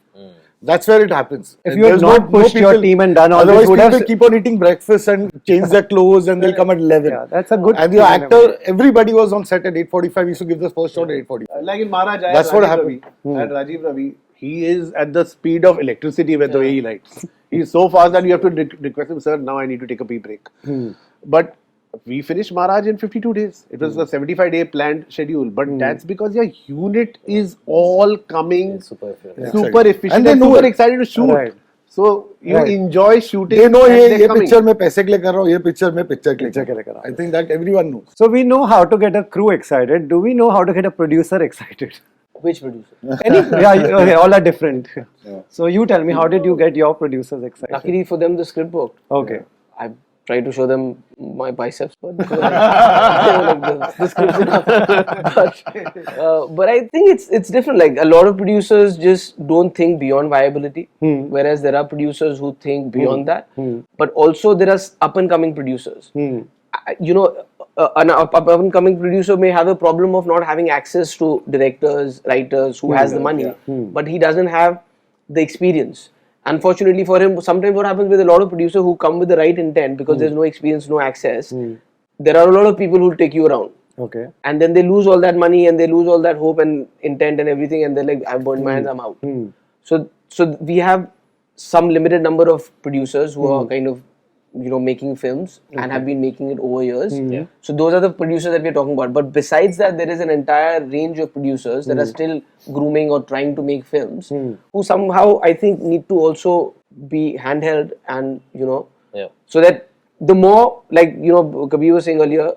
That's where it happens. If you had not pushed your team and done all this, otherwise would people have... keep on eating breakfast and change their clothes, and they'll come at 11. Yeah, that's a good... And the actor, everybody was on set at 8:45. We used to give the first shot at 8:45. Like in Maharaj, That's what happened. At Rajiv Ravi, he is at the speed of electricity with the way he writes. He's so fast that you have to request him, sir, now I need to take a pee break. But we finished Maharaj in 52 days. It was a 75-day planned schedule. But that's because your unit is all coming super efficient and super excited to shoot. Right. So you enjoy shooting. They know, and ये picture में पैसे के लिए कर रहा हूँ, ये picture में picture के लिए कर रहा हूँ. I think that everyone knows. So we know how to get a crew excited. Do we know how to get a producer excited? Which producer? Okay, all are different. So you tell me, how did you get your producers excited? Luckily for them, the script worked. Okay. I tried to show them my biceps, but they were like, the script's enough. But I think it's different. Like, a lot of producers just don't think beyond viability, whereas there are producers who think beyond that. But also there are up and coming producers. You know, an up and coming producer may have a problem of not having access to directors, writers who has the money, but he doesn't have the experience. Unfortunately for him, sometimes what happens with a lot of producers who come with the right intent, because there's no experience, no access, there are a lot of people who will take you around. Okay. And then they lose all that money and they lose all that hope and intent and everything, and they're like, I've burned my hands, I'm out. So we have some limited number of producers who are kind of, you know, making films and have been making it over years. So those are the producers that we're talking about. But besides that, there is an entire range of producers that are still grooming or trying to make films, who somehow, I think, need to also be handheld, and, you know, so that the more, like, you know, Kabir was saying earlier,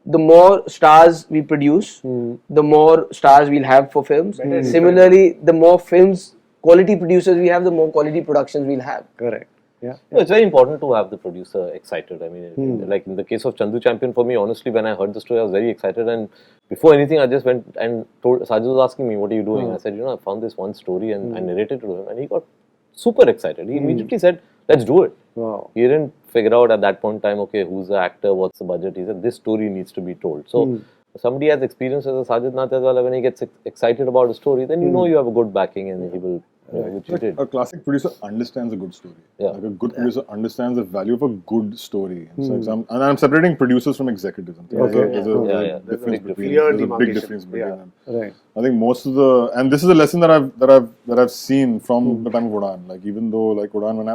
the more stars we produce, the more stars we'll have for films. Similarly, the more films, quality producers we have, the more quality productions we'll have. Correct. Yeah. No, it's very important to have the producer excited. I mean, like in the case of Chandu Champion, for me, honestly, when I heard the story, I was very excited. And before anything, I just went and told, Sajid was asking me, what are you doing? I said, you know, I found this one story, and I narrated to him, and he got super excited. He immediately said, let's do it. Wow. He didn't figure out at that point in time, okay, who's the actor, what's the budget. He said, this story needs to be told. So somebody has experience as a Sajid Nath as well. When he gets excited about a story, then you know you have a good backing, and he will... which you did. A classic producer understands a good story. Like a good producer understands the value of a good story. So I'm separating producers from executives. There's a difference between them. There's a big difference between them. Right. I think most of the, and this is a lesson that I've seen from the time of Udaan. Like, even though, like, Udaan,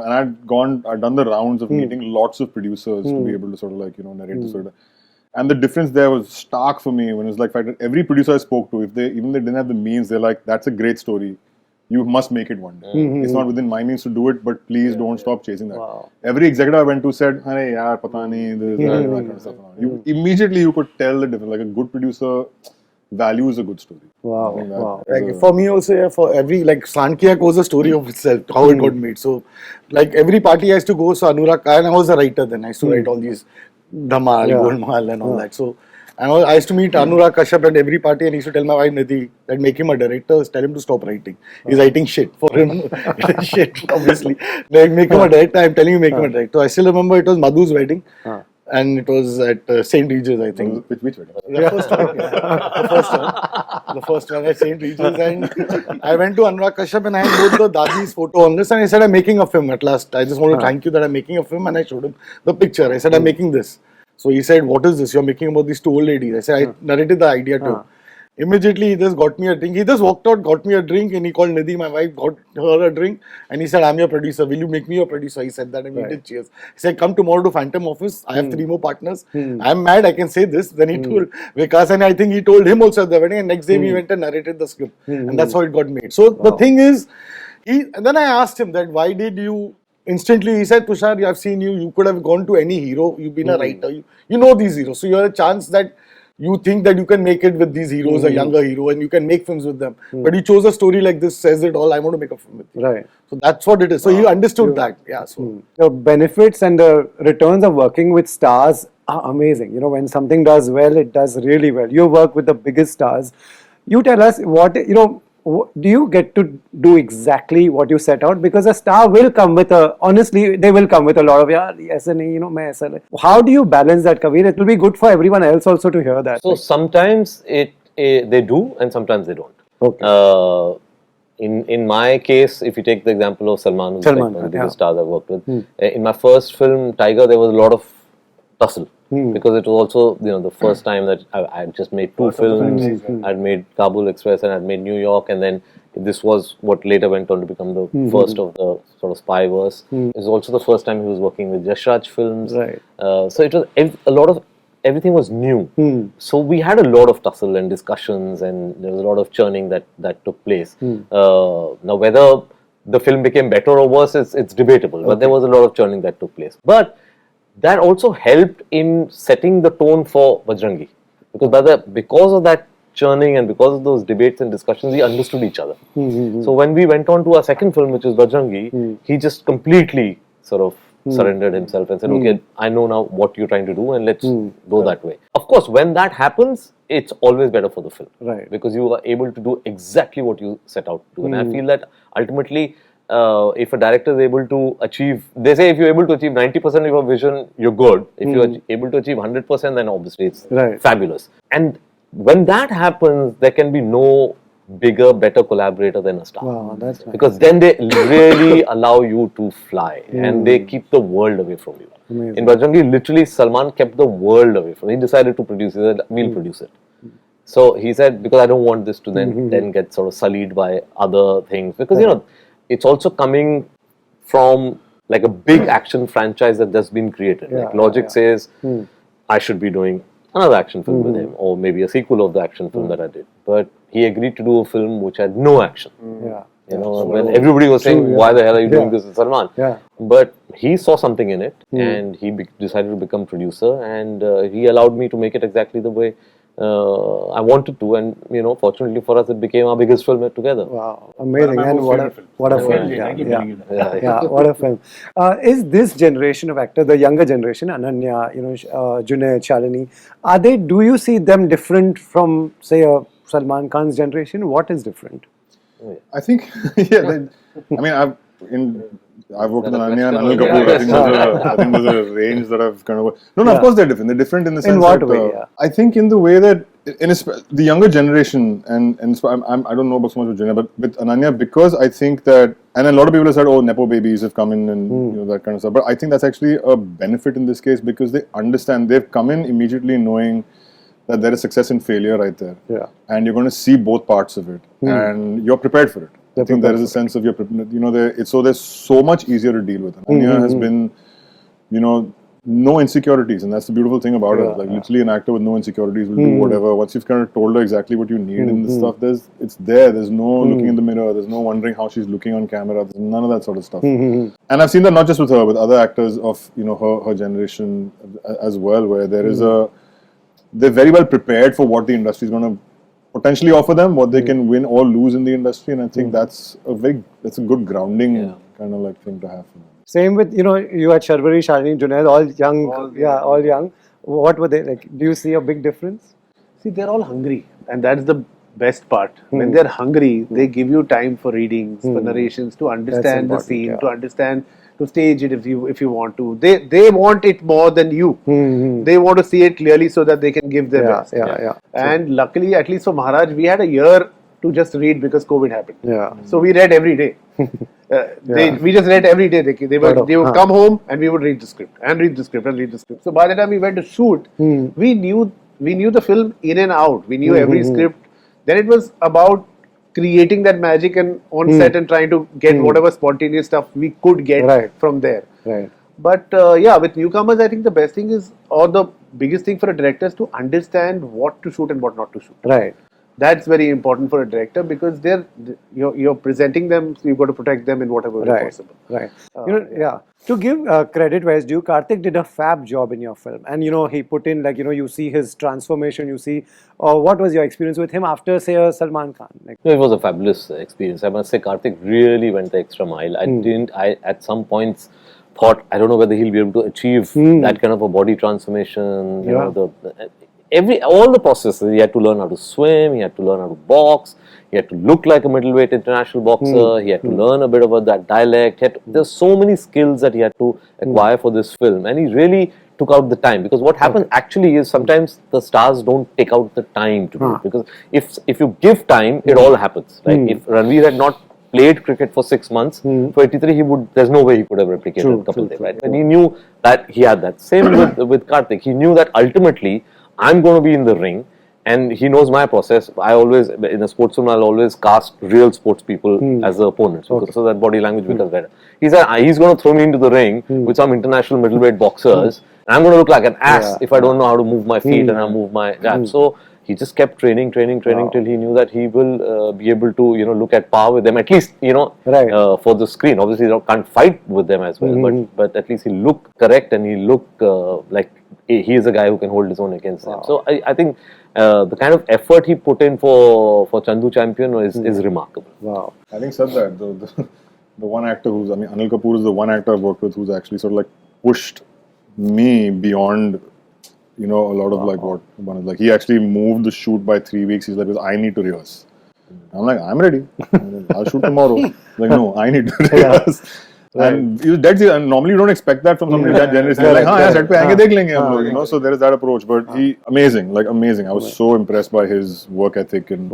I'd done the rounds of meeting lots of producers to be able to sort of, like, you know, narrate the sort of. And the difference there was stark for me when it was like every producer I spoke to, if they didn't have the means, they're like, that's a great story. You must make it one day. It's not within my means to do it, but please don't stop chasing that. Wow. Every executive I went to said, "Hey, yaar, pata nahi, this, that kind of stuff." Immediately you could tell the difference. Like a good producer values a good story. Wow. I think that Wow. is Like a- for me also, yeah, for every like Saand Ki Aankh was a story of itself, how it got made. So like every party I used to go, so Anurag, and I was a writer then. I used to write all these Dhamal, Golmaal and all that. So I used to meet Anurag Kashyap at every party and he used to tell my wife Nidhi that make him a director, tell him to stop writing. He's writing shit for him. Shit, obviously. Like make him a director, I'm telling you make him a director. I still remember it was Madhu's wedding. And it was at St. Regis, I think. Which wedding? The first one, yeah. The first one at St. Regis. And I went to Anurag Kashyap and I had both the Dadi's photo on this and I said, I'm making a film at last. I just want to thank you that I'm making a film, and I showed him the picture. I said, I'm making this. So he said, what is this? You're making about these two old ladies. I said, I narrated the idea too. Immediately he just got me a drink. He just walked out, got me a drink, and he called Nidhi, my wife, got her a drink, and he said, I'm your producer. Will you make me your producer? He said that and we did cheers. He said, come tomorrow to Phantom Office. I have 3 more partners. I'm mad, I can say this. Then he told Vikas, and I think he told him also at the wedding, and next day we went and narrated the script. And that's how it got made. So the thing is, and then I asked him that why did you instantly, he said, Tushar, I've seen you, you could have gone to any hero, you've been a writer, you know these heroes, so you have a chance that you think that you can make it with these heroes, a younger hero, and you can make films with them. But you chose a story like this, says it all, I want to make a film with you. Right. So that's what it is. So he understood that. Yeah. So The benefits and the returns of working with stars are amazing. You know, when something does well, it does really well. You work with the biggest stars. You tell us what, you know, do you get to do exactly what you set out? Because a star will come with honestly, they will come with a lot of, yes, and you know, main aisa nahi. How do you balance that, Kabir? It will be good for everyone else also to hear that. So sometimes they do, and sometimes they don't. Okay. In my case, if you take the example of Salman, who's like one of the biggest stars I've worked with, in my first film, Tiger, there was a lot of tussle. Because it was also, you know, the first time that I had just made 2 films. I'd made Kabul Express and I'd made New York, and then this was what later went on to become the first of the sort of spy verse. It was also the first time he was working with Yashraj Films. Right. So it was a lot of, everything was new. So we had a lot of tussle and discussions, and there was a lot of churning that took place. Now whether the film became better or worse, it's debatable, but there was a lot of churning that took place. But that also helped in setting the tone for Bajrangi, because of that churning and because of those debates and discussions, we understood each other. So when we went on to our second film, which is Bajrangi, he just completely sort of surrendered himself and said, okay, I know now what you're trying to do, and let's go that way. Of course, when that happens, it's always better for the film, Right. because you are able to do exactly what you set out to do. And I feel that ultimately, if a director is able to achieve, they say if you're able to achieve 90% of your vision, you're good. If you're able to achieve 100%, then obviously it's fabulous. And when that happens, there can be no bigger, better collaborator than a star. Wow, that's nice. Because then they really allow you to fly, and they keep the world away from you. Amazing. In Bajrangi, literally Salman kept the world away from him. He decided to produce it. He said, we'll produce it. So he said, because I don't want this to then get sort of sullied by other things. Because, you know, it's also coming from like a big action franchise that has been created. Like Logic says, I should be doing another action film with him, or maybe a sequel of the action film that I did. But he agreed to do a film which had no action. You know, when everybody was saying, why the hell are you doing this with Salman? But he saw something in it, and he decided to become producer, and he allowed me to make it exactly the way I wanted to, and you know, fortunately for us, it became our biggest film together. Wow, amazing! And what a film! What a film! Yeah. What a film! Is this generation of actors, the younger generation, Ananya, you know, Junaid, Shalini, are they? Do you see them different from, say, Salman Khan's generation? What is different? I think, I've worked with Ananya and Anil Kapoor. I think there's a range that I've kind of... No, of course they're different. They're different in the sense in what that... way? I think in the way that... the younger generation, and I don't know about so much with Junaid, but with Ananya, because I think that... And a lot of people have said, oh, Nepo babies have come in and you know, that kind of stuff. But I think that's actually a benefit in this case, because they understand. They've come in immediately knowing that there is success and failure right there. And you're going to see both parts of it. And you're prepared for it. I think there is a sense of your, you know, it's so there's so much easier to deal with. Ananya has been, you know, no insecurities, and that's the beautiful thing about it. Like literally, an actor with no insecurities will do whatever. Once you've kind of told her exactly what you need in this stuff, it's there. There's no looking in the mirror. There's no wondering how she's looking on camera. There's none of that sort of stuff. And I've seen that not just with her, with other actors of her generation as well, where there is they're very well prepared for what the industry is going to potentially offer them, what they can win or lose in the industry, and I think that's a good grounding kind of like thing to have. Same with, you had Sharvari, Shalini, Junaid, all young, all young. What were they like? Do you see a big difference? See, they're all hungry, and that's the best part. When they're hungry, they give you time for readings, for narrations, to understand the scene, to understand, to stage it if you want to. They want it more than you. They want to see it clearly so that they can give their best. And luckily, at least for Maharaj, we had a year to just read because COVID happened. So we read every day. We just read every day. They would come home and we would read the script and read the script and read the script. So by the time we went to shoot, we knew the film in and out. We knew every script. Then it was about creating that magic and on set and trying to get whatever spontaneous stuff we could get from there. But with newcomers, I think the best thing is, or the biggest thing for a director is to understand what to shoot and what not to shoot. That's very important for a director because you're presenting them, so you've got to protect them in whatever way possible. To give credit where it's due, Karthik did a fab job in your film, and he put in you see his transformation. You see, what was your experience with him after, say, Salman Khan? It was a fabulous experience. I must say, Karthik really went the extra mile. I at some points thought, I don't know whether he'll be able to achieve that kind of a body transformation. All the processes. He had to learn how to swim, he had to learn how to box, he had to look like a middleweight international boxer, he had to learn a bit about that dialect. There's so many skills that he had to acquire for this film, and he really took out the time, because what happens actually is sometimes the stars don't take out the time to do it, because if you give time, it all happens. Like if Ranveer had not played cricket for 6 months, for 83 there's no way he could have replicated Kapil Dev, right? And he knew that he had that. Same with Karthik. He knew that ultimately I'm going to be in the ring, and he knows my process. I always, in a sports film, I'll always cast real sports people as the opponents, so that body language becomes better. He said he's going to throw me into the ring with some international middleweight boxers, and I'm going to look like an ass if I don't know how to move my feet and I move my jab. So he just kept training till he knew that he will be able to look at par with them, at least for the screen. Obviously, you can't fight with them as well, but at least he look correct and he look like he is a guy who can hold his own against them. So I think the kind of effort he put in for Chandu Champion is remarkable. Wow. Having said that, the one actor Anil Kapoor is the one actor I've worked with who's actually sort of like pushed me beyond a lot of like what one is like. He actually moved the shoot by 3 weeks. He's like, I need to rehearse. I'm like, I'm ready. I'll shoot tomorrow. Like, no, I need to rehearse. And he was dead serious. And normally you don't expect that from somebody that generous. Like, set pe aayenge, dekh lenge, so there is that approach. But amazing. I was so impressed by his work ethic and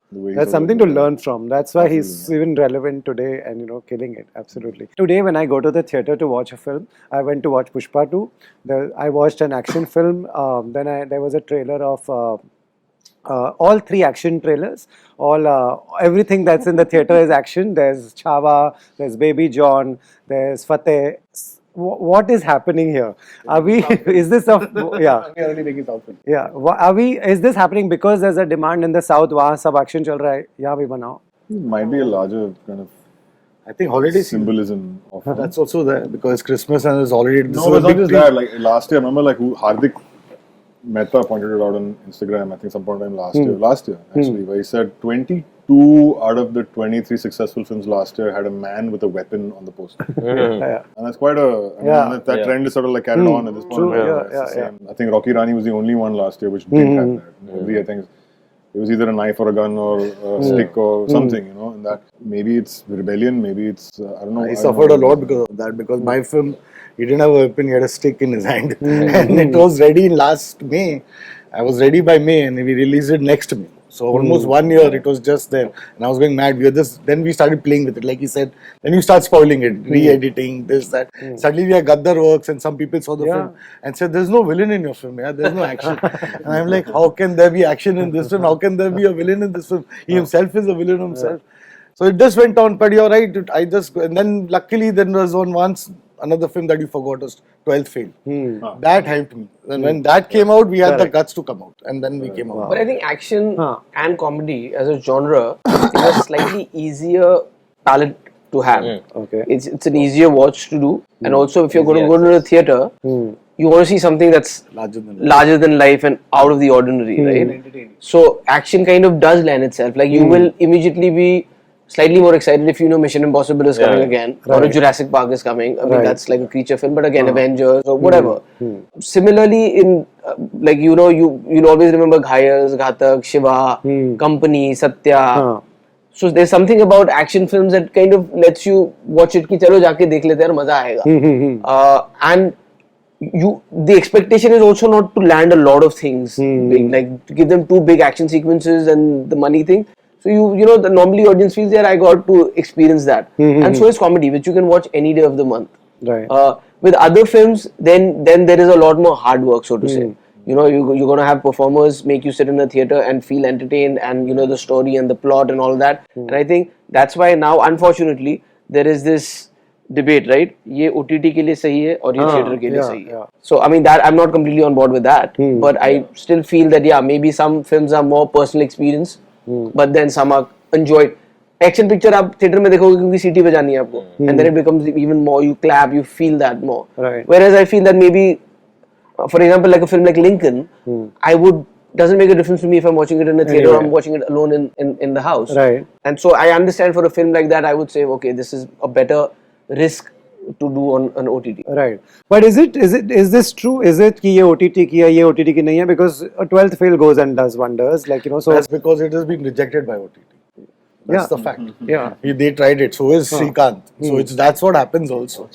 the way that's something to learn from. That's why he's even relevant today and killing it. Absolutely. Today when I go to the theatre to watch a film, I went to watch Pushpa 2. I watched an action film. Then there was a trailer of all 3 action trailers. Everything that's in the theatre is action. There's Chhawa, there's Baby John, there's Fateh. What is happening here? Are we? Is this a? Yeah. We are only making South film. Yeah. Are we? Is this happening because there's a demand in the south? वहाँ सब action चल रहा है. यहाँ भी बनाओ. It might be a larger kind of. I think holiday symbolism of that's also there because Christmas and it's already. No, it's not just that. Like last year, I remember Hardik Mehta pointed it out on Instagram, I think some point in time last year actually, where he said 22 out of the 23 successful films last year had a man with a weapon on the poster. And that's quite that trend is sort of like carried on at this point. I think Rocky Rani was the only one last year which didn't have that. I think it was either a knife or a gun or a stick or something, and that maybe it's rebellion, maybe it's, I don't know. I suffered a lot because of that, because my film, he didn't have a weapon, he had a stick in his hand. And it was ready last May. I was ready by May and we released it next May. So almost 1 year it was just there. And I was going mad. Then we started playing with it, like he said. Then you start spoiling it, re-editing, this, that. Suddenly we had Gaddar works and some people saw the film and said, there's no villain in your film, there's no action. And I'm like, how can there be action in this film? How can there be a villain in this film? He himself is a villain himself. So it just went on, but you're right. And then luckily there was once another film that you forgot was 12th Fail. That helped me. And when that came out, we had the guts to come out, and then we came out. But I think action and comedy as a genre is a slightly easier palette to have. Okay. It's an easier watch to do, and also if you're going to go to the theater, you want to see something that's larger than life and out of the ordinary, right? So action kind of does lend itself. Like you will immediately be slightly more excited if you know Mission Impossible is coming again, or a Jurassic Park is coming. I mean that's like a creature film, but again Avengers or whatever. Similarly, in like you'll always remember Ghayas, Ghatak, Shiva, Company, Satya. So there's something about action films that kind of lets you watch it कि चलो जाके देख लेते हैं और मजा आएगा. And the expectation is also not to land a lot of things, big, like to give them two big action sequences and the money thing. So the normally audience feels that I got to experience that, and so is comedy, which you can watch any day of the month. Right. With other films, then there is a lot more hard work, so to say. You're gonna have performers make you sit in a theater and feel entertained, and the story and the plot and all that. And I think that's why now, unfortunately, there is this debate, right? ये OTT के लिए सही है और ये theater के लिए सही है. So I mean that I'm not completely on board with that, but I still feel that maybe some films are more personal experience, but then some are enjoyed. Action picture आप theater में देखोगे क्योंकि सीटी बजानी है आपको, and then it becomes even more. You clap, you feel that more. Right. Whereas I feel that maybe, for example, like a film like Lincoln, doesn't make a difference to me if I'm watching it in a theater or I'm watching it alone in the house. Right. And so I understand for a film like that, I would say, okay, this is a better risk to do on an OTT. Right. But is this true? Is it कि ये OTT किया, ये OTT की नहीं है? Because a 12th Fail goes and does wonders. So that's because it has been rejected by OTT. That's the fact. Yeah. They tried it. So is Srikanth. So that's what happens also.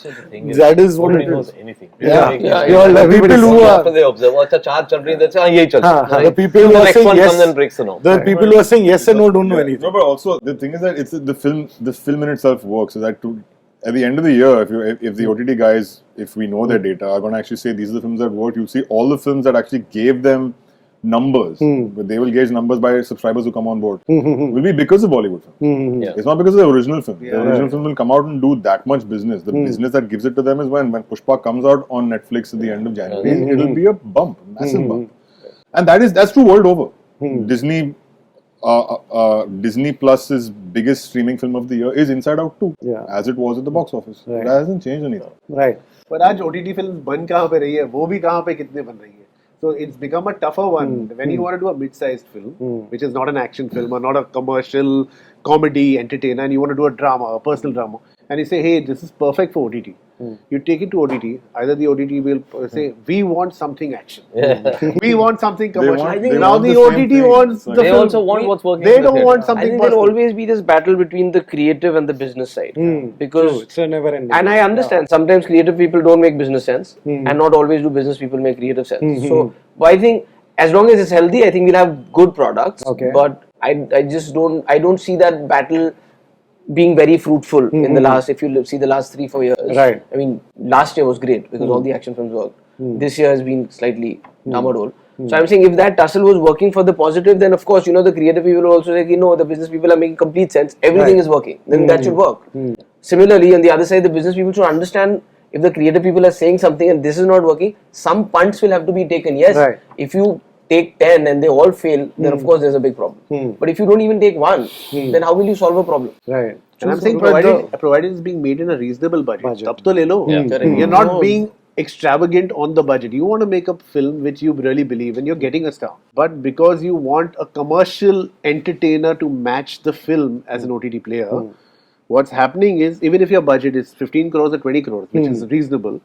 That is what it is. Anything. The people who are they observe, अच्छा चार चल रही है, अच्छा यही चल रहा है. the people who are next saying one yes, comes and breaks the norm. the people who are saying yes and no don't know anything. No, but also the thing is that it's the film in itself works. So that at the end of the year, if the OTT guys, if we know their data, are going to actually say these are the films that worked, you'll see all the films that actually gave them numbers, but they will gauge numbers by subscribers who come on board, will be because of Bollywood film. It's not because of the original film. The original film will come out and do that much business. The business that gives it to them is when Pushpa comes out on Netflix at the end of January, it'll be a bump, massive bump. And that's true world over. Disney Plus's biggest streaming film of the year is Inside Out 2, as it was at the box office. That hasn't changed anything. Right. But आज OTT films बन कहाँ पे रही है, वो भी कहाँ पे कितने बन रही है. So it's become a tougher one when you want to do a mid-sized film, which is not an action film or not a commercial comedy entertainer, and you want to do a drama, a personal drama, and you say, hey, this is perfect for OTT. You take it to OTT, either the OTT will say, we want something action. We want something commercial. I think they now want the the same OTT thing. wants It's the like- They film. also want what's working. They in the don't theatre. want I something think there'll personal. always be this battle between the creative and the business side. Because It's a never ending. And I understand sometimes creative people don't make business sense, and not always do business people make creative sense. So, but I think as long as it's healthy, I think we'll have good products. Okay. But I just don't see that battle being very fruitful in the last. If you see the last 3-4 years, Right. I mean, last year was great because all the action films worked. This year has been slightly damadol. So I'm saying if that tussle was working for the positive, then of course the creative people will also say, the business people are making complete sense. Everything is working. Then that should work. Similarly, on the other side, the business people should understand if the creative people are saying something and this is not working, some punts will have to be taken. Yes, Right. if you take 10 and they all fail, then of course there's a big problem. But if you don't even take one, then how will you solve a problem? Right. And I'm saying provided it's being made in a reasonable budget. Tab to le lo. You're not being extravagant on the budget. You want to make a film which you really believe in, you're getting a star. But because you want a commercial entertainer to match the film as an OTT player, what's happening is, even if your budget is 15 crores or 20 crores, which is reasonable,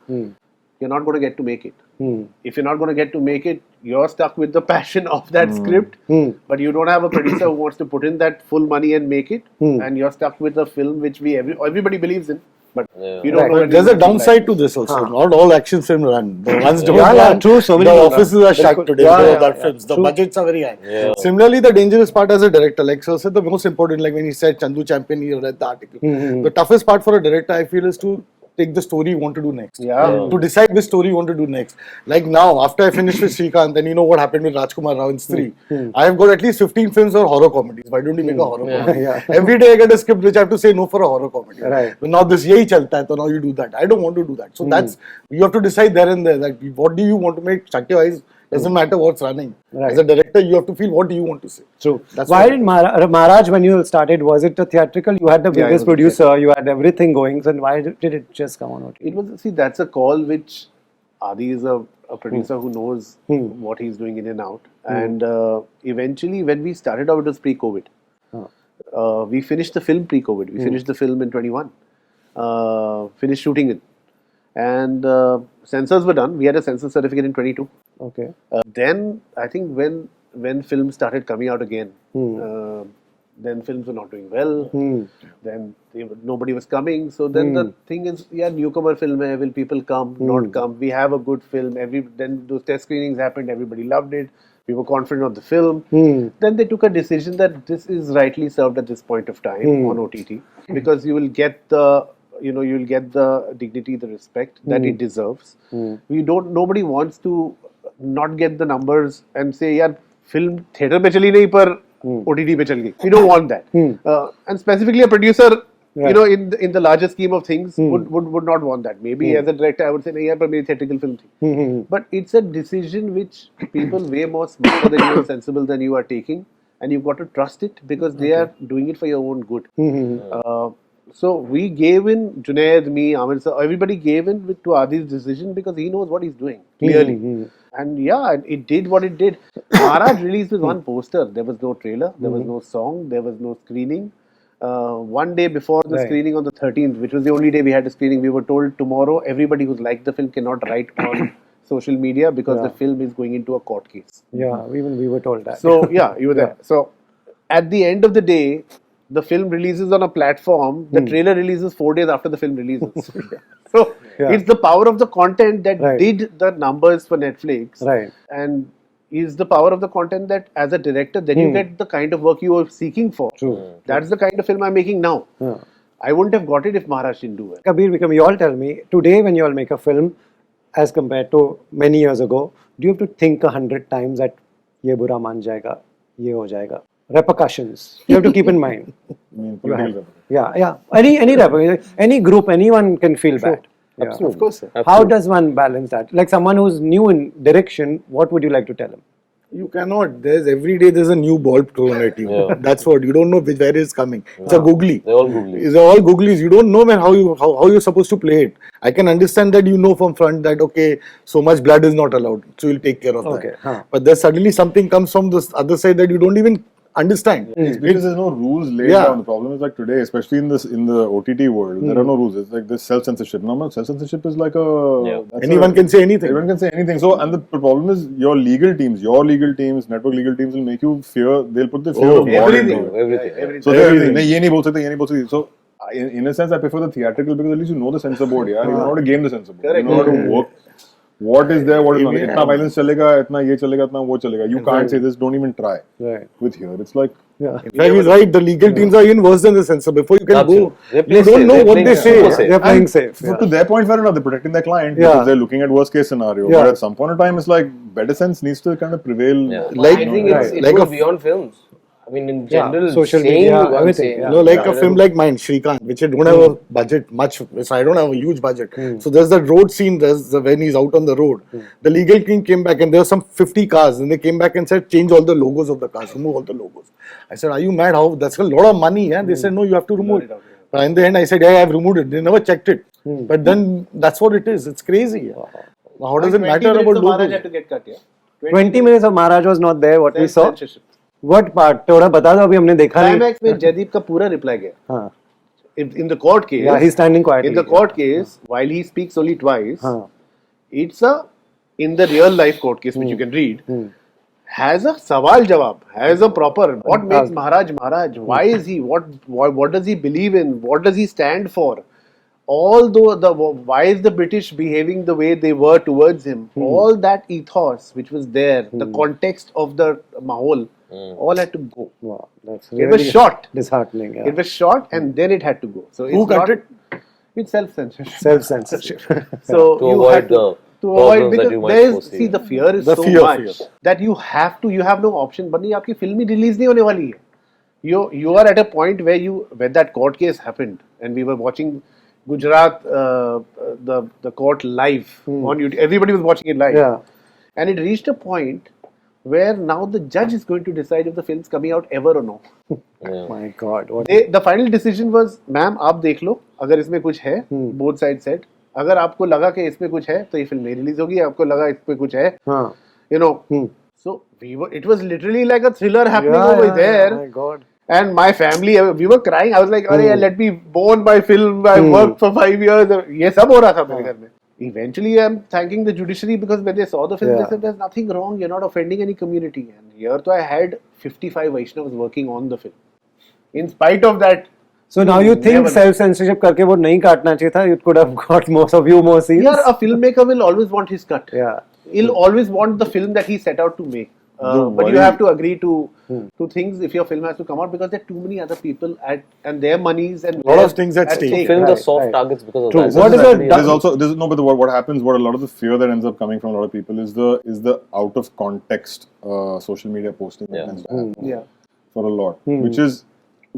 you're not going to get to make it. If you're not going to get to make it, you're stuck with the passion of that script, but you don't have a producer who wants to put in that full money and make it, and you're stuck with a film which everybody believes in. But you don't know. But there's a downside to this also. Not all action films run. The ones don't Yeah, run. true. So many the people offices are shut today. Yeah, Films. The budgets are very high. Similarly, the dangerous part as a director, like so said, the most important, like when he said Chandu Champion, he read the article. The toughest part for a director, I feel, is to take the story you want to do next. Yeah. To decide which story you want to do next. Like now, after I finished with Srikanth, and you know what happened with Rajkummar Rawin's 3, I have got at least 15 films or horror comedies. Why don't you make a horror comedy? Every day I get a script which I have to say no for a horror comedy. Right. But now this yahi chalta hai, so now you do that. I don't want to do that. So that's, you have to decide there and there, that what do you want to make. Shakya-wise, doesn't matter what's running. Right. As a director, you have to feel what do you want to say. True. That's Why what- did Maharaj, when you started, was it a theatrical? You had the Yeah, it biggest was producer, you had everything going. So why did it just come on OTT? It was, see, that's a call which Adi is a producer who knows what he's doing in and out. And eventually, when we started out, it was pre-COVID. We finished the film pre-COVID. We finished the film in 21. Finished shooting it. And censors were done. We had a censor certificate in 22. Okay. Then, I think when films started coming out again, then films were not doing well. Then nobody was coming. So then the thing is, yeah, newcomer film hai, will people come, not come? We have a good film. Then those test screenings happened. Everybody loved it. We were confident of the film. Then they took a decision that this is rightly served at this point of time on OTT, because you will get the dignity, the respect that it deserves. Nobody wants to not get the numbers and say, yeah, film theatre pe chali nahi, par OTT pe chal gayi. We don't want that. And specifically a producer, you know, in the larger scheme of things, would not want that. Maybe as a director, I would say, nahi yaar, par meri theatrical film thi. But it's a decision which people way more smarter than you and sensible than you are taking, and you've got to trust it because they are doing it for your own good. So we gave in, Junaid, me, Amir sir, everybody gave in to Adi's decision because he knows what he's doing, clearly. And yeah, it did what it did. Maharaj released with one poster. There was no trailer, there was no song, there was no screening. One day before the screening on the 13th, which was the only day we had a screening, we were told tomorrow everybody who's liked the film cannot write on social media because the film is going into a court case. Yeah, even we were told that. So yeah, you were there. So at the end of the day, the film releases on a platform, the trailer releases 4 days after the film releases. So it's the power of the content that did the numbers for Netflix. Right. And is the power of the content that as a director, then you get the kind of work you are seeking for. True. That's the kind of film I'm making now. I wouldn't have got it if Maharaj didn't do it. Kabir, Vikram, you all tell me, today when you all make a film, as compared to many years ago, do you have to think 100 times that ye bura maan jayega, ye ho jayega? Repercussions. You have to keep in mind. You have, yeah. Any rapper, any group, anyone can feel bad. Yeah. Of course, sir. How does one balance that? Like someone who's new in direction, what would you like to tell him? You cannot. Every day there's a new ball thrown at you. Yeah. That's what. You don't know where it's coming. It's a googly. They're all googly. It's all googlies. You don't know, man, how you're supposed to play it. I can understand that you know from front that, okay, so much blood is not allowed. So you'll take care of that. But then suddenly something comes from the other side that you don't even understand. It's because there's no rules laid down. The problem is like today, especially in the OTT world, there are no rules. It's like this self-censorship. No, self-censorship is like Anyone can say anything. Anyone can say anything. So, and the problem is your legal teams, network legal teams will make you fear. They'll put the fear of God everything. into it. Everything. So they're ye nahi bol sakte. So in a sense, I prefer the theatrical because at least you know the censor board. Yeah, you know how to game the censor board. Correct. You know how to work. What is there? What is not? Itna violence chalega, itna ye chalega, itna wo chalega. You can't say this. Don't even try. Right. With here, it's like. Yeah. He's right. The legal teams are even worse than the censor. Before you can Absolutely. go, you don't know what they say. They're playing safe. To their point, fair enough, they're protecting their client Yeah. because they're looking at worst case scenario. Yeah. But at some point in time, it's like better sense needs to kind of prevail. Yeah. Like- I think it like goes a- beyond films. I mean, in general, social saying media, one everything, saying, yeah. No, like a film like mine, Srikanth, which I don't have a budget much. So I don't have a huge budget. So there's the road scene. There's when he's out on the road. The legal team came back and there were some 50 cars, and they came back and said, change all the logos of the cars, remove all the logos. I said, are you mad? How? That's a lot of money. Yeah? They said, no, you have to remove it. But in the end, I said, yeah, I've removed it. They never checked it. But then that's what it is. It's crazy. How does it matter about Maharaj had logos? to get cut, yeah. 20 minutes of Maharaj was not there, what we saw. Censorship. What part? थोड़ा बता दो अभी हमने देखा नहीं. Climax में जयदीप का पूरा reply गया. हाँ. In the court case, Yeah, he's standing quietly. in the court case, while he speaks only twice, it's in the real life court case, which you can read, has a sawal jawab, has a proper, what makes Maharaj Maharaj? Why is he? What does he believe in? What does he stand for? Although why is the British behaving the way they were towards him? All that ethos which was there, the context of the mahol, all had to go. Wow, that's It was shot. Disheartening. Yeah. It was shot and then it had to go. So Who it's cut not, it? It's self-censorship. Self-censorship. So To you avoid have the to avoid problems that because you might there is foresee. see the fear is The so fear. much that you have no option. But नहीं आपकी film ही release नहीं होने वाली है. You are at a point where when that court case happened and we were watching Gujarat the court live on YouTube. Everybody was watching it live. Yeah. And it reached a point where now the judge is going to decide if the film's coming out ever or no. My God. What? The final decision was, ma'am आप देख लो अगर इसमें कुछ है, both sides said. अगर आपको लगा कि इसमें कुछ है तो ये फिल्म नहीं रिलीज होगी, आपको लगा इसमें कुछ है, हाँ. you know. So it was literally like a thriller happening over there. My God. And my family, we were crying. I was like, "Arey, let me bone my film. I worked for 5 years." ये सब हो रहा था मेरे घर में. Eventually, I'm thanking the judiciary because when they saw the film, they said, "There's nothing wrong. You're not offending any community." And here, I had 55 Vaishnavas working on the film. In spite of that. So now you think self-censorship करके वो नहीं काटना चाहिए था? You could have got more scenes. Yeah, a filmmaker will always want his cut. Yeah. He'll always want the film that he set out to make. But you have to agree to things if your film has to come out because there are too many other people and their monies and lot of things at stake. Films are soft targets because of True. that. What is But what happens, what a lot of the fear that ends up coming from a lot of people is the out of context social media posting that tends to happen for a lot,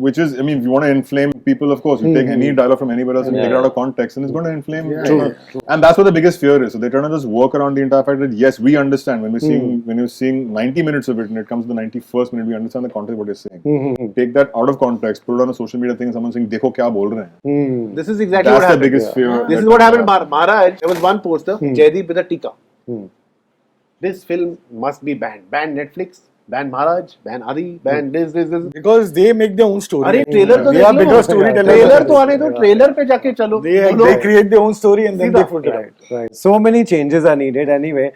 which is, I mean, if you want to inflame people, of course, you take any dialogue from anybody else and take it out of context, and it's going to inflame. True. And that's what the biggest fear is. So they're trying to just work around the entire fact that yes, we understand when you're seeing 90 minutes of it, and it comes to the 91st minute, we understand the context of what you're saying. Take that out of context, put it on a social media thing, and someone saying, "Dekho kya bol rahe hain." This is exactly That's what happened. the biggest fear. This is what happened. Maharaj. There was one poster, Jaideep with a tika. This film must be banned. Ban Netflix. Ban Maharaj, ban Adi, ban this. Because they make their own story. अरे trailer तो They are bigger storytellers. Trailer तो आने दो, trailer पे जाके चलो. They create their own story and then they put it out. Right. So many changes are needed anyway.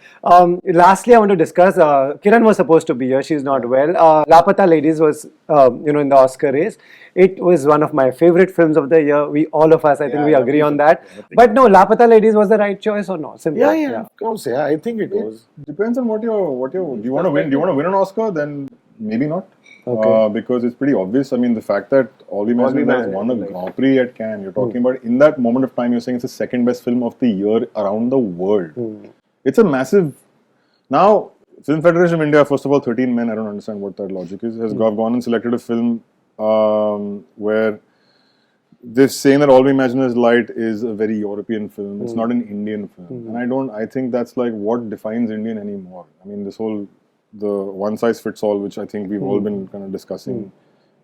Lastly, I want to discuss, Kiran was supposed to be here. She's not well. Laapataa Ladies was, in the Oscar race. It was one of my favorite films of the year. All of us, I think we agree on that. But no, Laapataa Ladies was the right choice or not? Simply. Yeah. Of course, I think it was. Depends on what you do you want to win? Do you want to win an Oscar? Then maybe not. Because it's pretty obvious. I mean, the fact that All We Matters has won a Grand Prix at Cannes, you're talking about in that moment of time, you're saying it's the second best film of the year around the world. It's a massive. Now, Film Federation of India, first of all, 13 men, I don't understand what that logic is, has gone and selected a film where they're saying that All We Imagine Is Light is a very European film. It's not an Indian film. And I think that's like what defines Indian anymore. I mean, the one size fits all, which I think we've all been kind of discussing,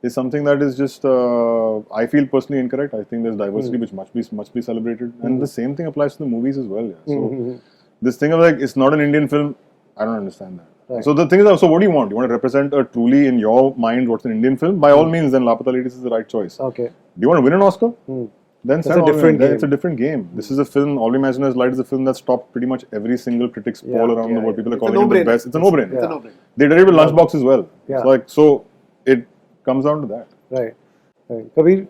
is something that is just, I feel personally incorrect. I think there's diversity which must be celebrated. And the same thing applies to the movies as well. Yeah. So this thing of like, it's not an Indian film, I don't understand that. Right. So the thing is, so what do you want? You want to represent a truly, in your mind, what's an Indian film? By all means, then Laapataa Ladies is the right choice. Okay. Do you want to win an Oscar? Then it's a different game. It's a different game. This is a film, All We Imagine Is Light is a film that's topped pretty much every single critic's poll around the world. People are calling it the best. It's a no-brainer. It's a no-brainer. They did it with Lunchbox as well. Yeah. So it comes down to that. Right. Kabir,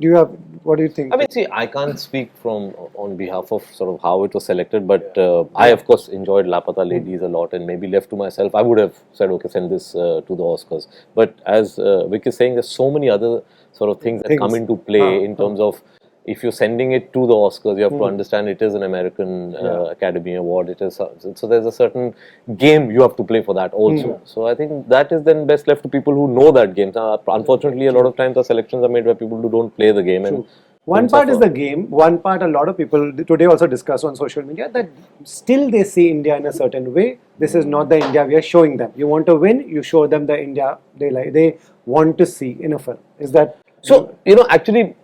what do you think? I mean, see, I can't speak on behalf of sort of how it was selected, but I, of course, enjoyed Laapataa Ladies a lot, and maybe left to myself, I would have said, okay, send this to the Oscars. But as Vic is saying, there's so many other sort of things that come into play in terms of if you're sending it to the Oscars, you have to understand it is an American Academy Award. It is so there's a certain game you have to play for that also. So I think that is then best left to people who know that game. Unfortunately, a lot of times the selections are made by people who don't play the game. And one part is the game. One part, a lot of people today also discuss on social media that still they see India in a certain way. This is not the India we are showing them. You want to win, you show them the India they want to see in a film. Is that so? Actually.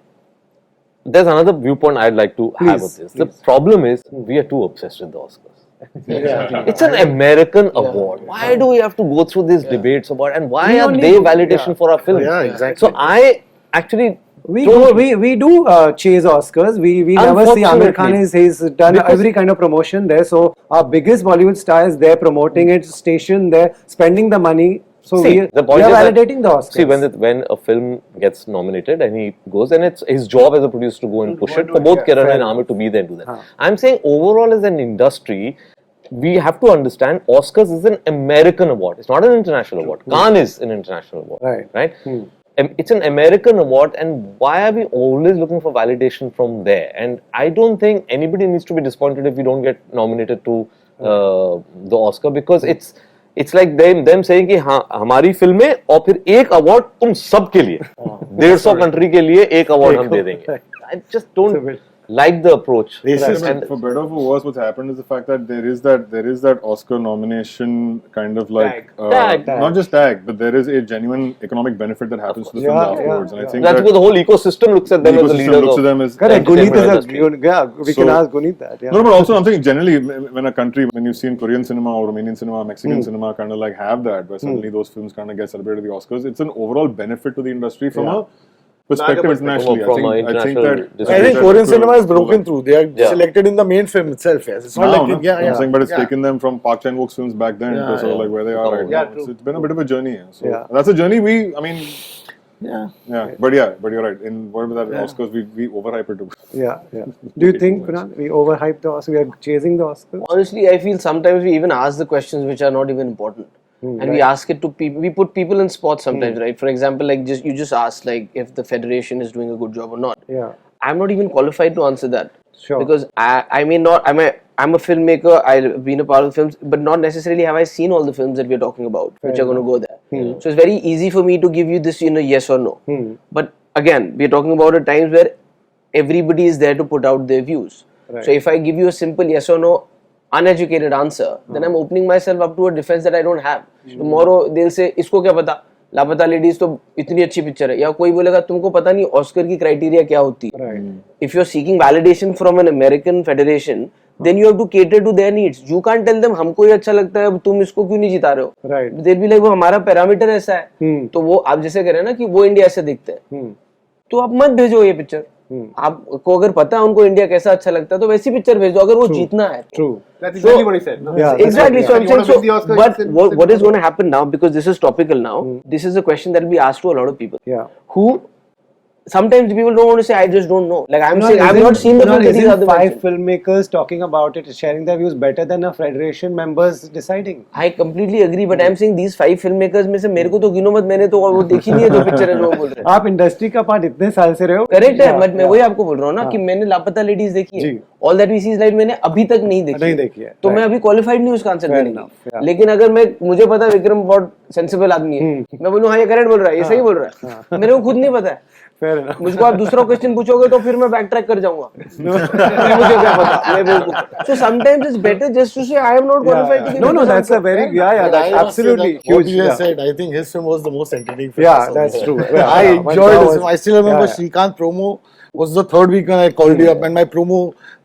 There's another viewpoint I'd like to have with this. The problem is we are too obsessed with the Oscars. It's an American award. Why do we have to go through these debates about and why are they validation for our film? Yeah, exactly. So I actually we do chase Oscars. We never see Amir Khan he's done every kind of promotion there. So our biggest Bollywood star is there promoting it, station there, spending the money. So we are validating the Oscars. See, when a film gets nominated and he goes, and it's his job as a producer to go and push it for both Kiran and Amir to be there and do that. I'm saying overall as an industry, we have to understand Oscars is an American award. It's not an international award. Cannes is an international award. Right? it's an American award, and why are we always looking for validation from there? And I don't think anybody needs to be disappointed if we don't get nominated to the Oscar, because it's like them saying कि हाँ हमारी film है और फिर एक award तुम सब के लिए 150 कंट्री के लिए एक अवार्ड हम दे देंगे. I just don't like the approach. And for better or for worse, what's happened is the fact that there is that Oscar nomination kind of like Tag. not just tag, but there is a genuine economic benefit that happens to the film afterwards. And I think that's because the whole ecosystem looks at them as the leaders. looks at them as Correct. Guneet is entertainment industry. we can ask Guneet that. Yeah. No, but also I'm thinking generally when you've seen Korean cinema or Romanian cinema, Mexican cinema kind of like have that, where suddenly those films kind of get celebrated at the Oscars, it's an overall benefit to the industry from a perspective internationally. I think Korean cinema has broken through. They are selected in the main film itself. Yes, it's not like I'm saying, but it's taken them from Park Chan-wook's films back then to sort of like where they are right now. It's been a bit of a journey. So that's a journey but you're right. In whatever that Oscars, we overhype it too. Do you think, Kunal, we overhype the Oscars? We are chasing the Oscars? Honestly, I feel sometimes we even ask the questions which are not even important. And we ask it to people. We put people in spots sometimes, right? For example, like you just ask like if the federation is doing a good job or not. Yeah. I'm not even qualified to answer that. Sure. Because I'm a filmmaker. I've been a part of films, but not necessarily have I seen all the films that we're talking about, which are going to go there. So it's very easy for me to give you this, yes or no. But again, we're talking about at times where everybody is there to put out their views. Right. So if I give you a simple yes or no, uneducated answer, then I'm opening myself up to a defense that I don't have. Tomorrow they'll say, इसको क्या पता? लापता ladies तो इतनी अच्छी picture है, या कोई बोलेगा तुमको पता नहीं ऑस्कर की क्राइटेरिया क्या होती है. If you're seeking validation from an American federation, then you have to cater to their needs. You can't tell them हमको ये अच्छा लगता है, तुम इसको क्यों नहीं जिता रहे हो. They'll be like वो हमारा पैरामीटर ऐसा है. तो वो आप जैसे कह रहे हैं ना कि वो इंडिया ऐसे दिखते हैं, तो आप मत भेजो ये पिक्चर. आपको अगर पता है उनको इंडिया कैसा अच्छा लगता है तो वैसी पिक्चर भेज दो अगर वो जीतना है. True. That's exactly what he said. No? Exactly. So I'm saying, what is going to happen now, because this is topical now, this is a question that will be asked to a lot of people. Who sometimes people don't want to say, I just don't know. Like I'm saying, I've not seen the film. Isn't 5 filmmakers talking about it, sharing their views better than a federation members deciding? I completely agree, but I'm saying these 5 filmmakers में से मेरे को तो गिनो मत, मैंने तो वो देखी नहीं है जो पिक्चर है जो वो बोल रहे हैं. आप इंडस्ट्री का पार्ट इतने साल से रहे हो. करेक्ट है, बट मैं वही आपको बोल रहा हूँ ना कि मैंने लापता लेडीज देखी है. All that we see is light मैंने अभी तक नहीं देखी है, तो मैं अभी क्वालिफाइड नहीं उसका आंसर देने का. लेकिन अगर मुझे पता है विक्रम बहुत सेंसिबल आदमी है, मैं बोलूँ हाँ ये करेक्ट बोल रहा है, ये सही बोल रहा है, मेरे को खुद नहीं पता है. मुझको आप दूसरा क्वेश्चन पूछोगे तो फिर मैं बैक ट्रैक कर जाऊंगा. मुझे क्या पता, मैं बेवकूफ. So sometimes it's better just to say I am not qualified to give. No, that's a very that's absolutely huge. What you said, I think his film was the most entertaining film. Yeah, that's true. I enjoyed his film. I still remember Srikanth promo was the third week when I called you up, and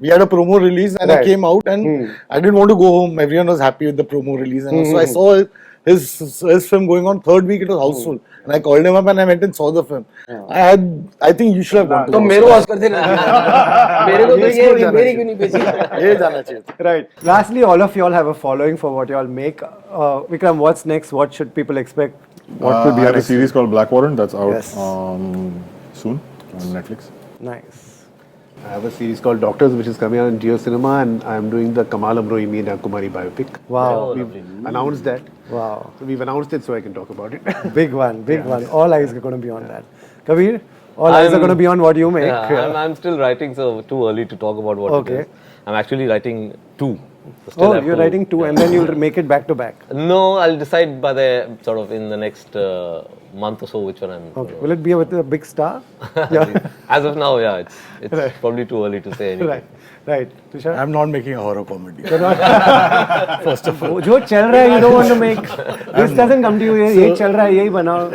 we had a promo release, and I came out and I didn't want to go home. Everyone was happy with the promo release, and so I saw his film going on third week. It was houseful, and I called him up and I went and saw the film. I think you should have gone to. तो मेरे को Oscar देना मेरे को तो ये मेरी क्यों नहीं बेची. ये जाना चाहिए. Right. Lastly, all of y'all have a following for what y'all make. Vikram, what's next? What should people expect? What will be I have a series called Black Warrant that's out soon on Netflix. Nice. I have a series called Doctors, which is coming out in Geo Cinema, and I'm doing the Kamal Amrohimi and Kumari biopic. Wow. We've announced that. Wow. So we've announced it so I can talk about it. Big one. All eyes are going to be on that. Kabir, all eyes are going to be on what you make. Yeah, I'm still writing, so too early to talk about what it is. I'm actually writing 2. You're writing 2 and then you'll make it back to back. No, I'll decide by the sort of in the next month or so which one I'm. Okay. Will it be with a big star? As of now, yeah, it's probably too early to say anything. Right. Tushar? I'm not making a horror comedy. First of all, जो चल रहा है you don't want to make. This doesn't come to you. ये चल रहा है यही बनाओ.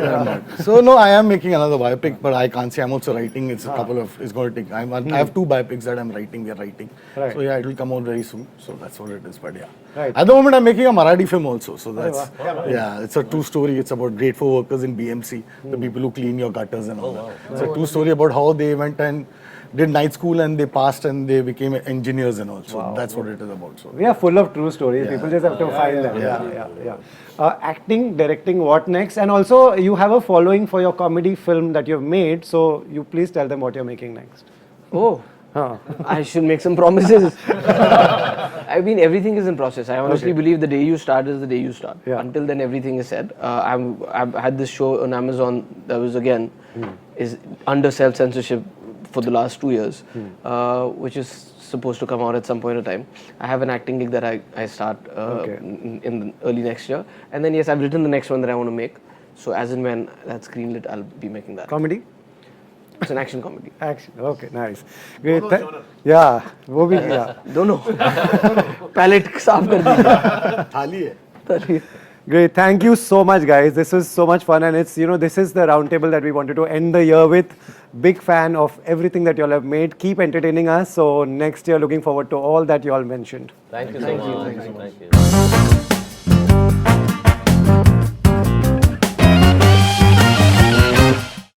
So no, I am making another biopic, but I can't say. I'm also writing. It's it's going to take. I have 2 biopics that I'm writing. We are writing. Right. So yeah, it will come out very soon. So that's what it is. But yeah. Right. At the moment, I'm making a Marathi film also. So that's it's a 2 story. It's about grateful workers in BMC, the people who clean your gutters and all that. It's a 2 story about how they went and did night school and they passed and they became engineers and all. So that's what it is about. So we are full of true stories. People just have to find them. Yeah. Acting, directing, what next? And also, you have a following for your comedy film that you've made. So you please tell them what you're making next. Oh. I should make some promises. I mean, everything is in process. I honestly believe the day you start is the day you start. Yeah. Until then, everything is said. I've had this show on Amazon that was again is under self-censorship for the last 2 years, which is supposed to come out at some point in time. I have an acting gig that I start in early next year, and then yes, I've written the next one that I want to make. So as and when that's greenlit, I'll be making that. Comedy? It's an action comedy. Action. Okay, nice. Great. Yeah, वो भी yeah. दोनों palette साफ कर दीजिए. थाली है. Great. Thank you so much, guys. This was so much fun, and it's, you know, this is the roundtable that we wanted to end the year with. Big fan of everything that you all have made. Keep entertaining us. So next year, looking forward to all that you all mentioned. Thank you so much. Thank you.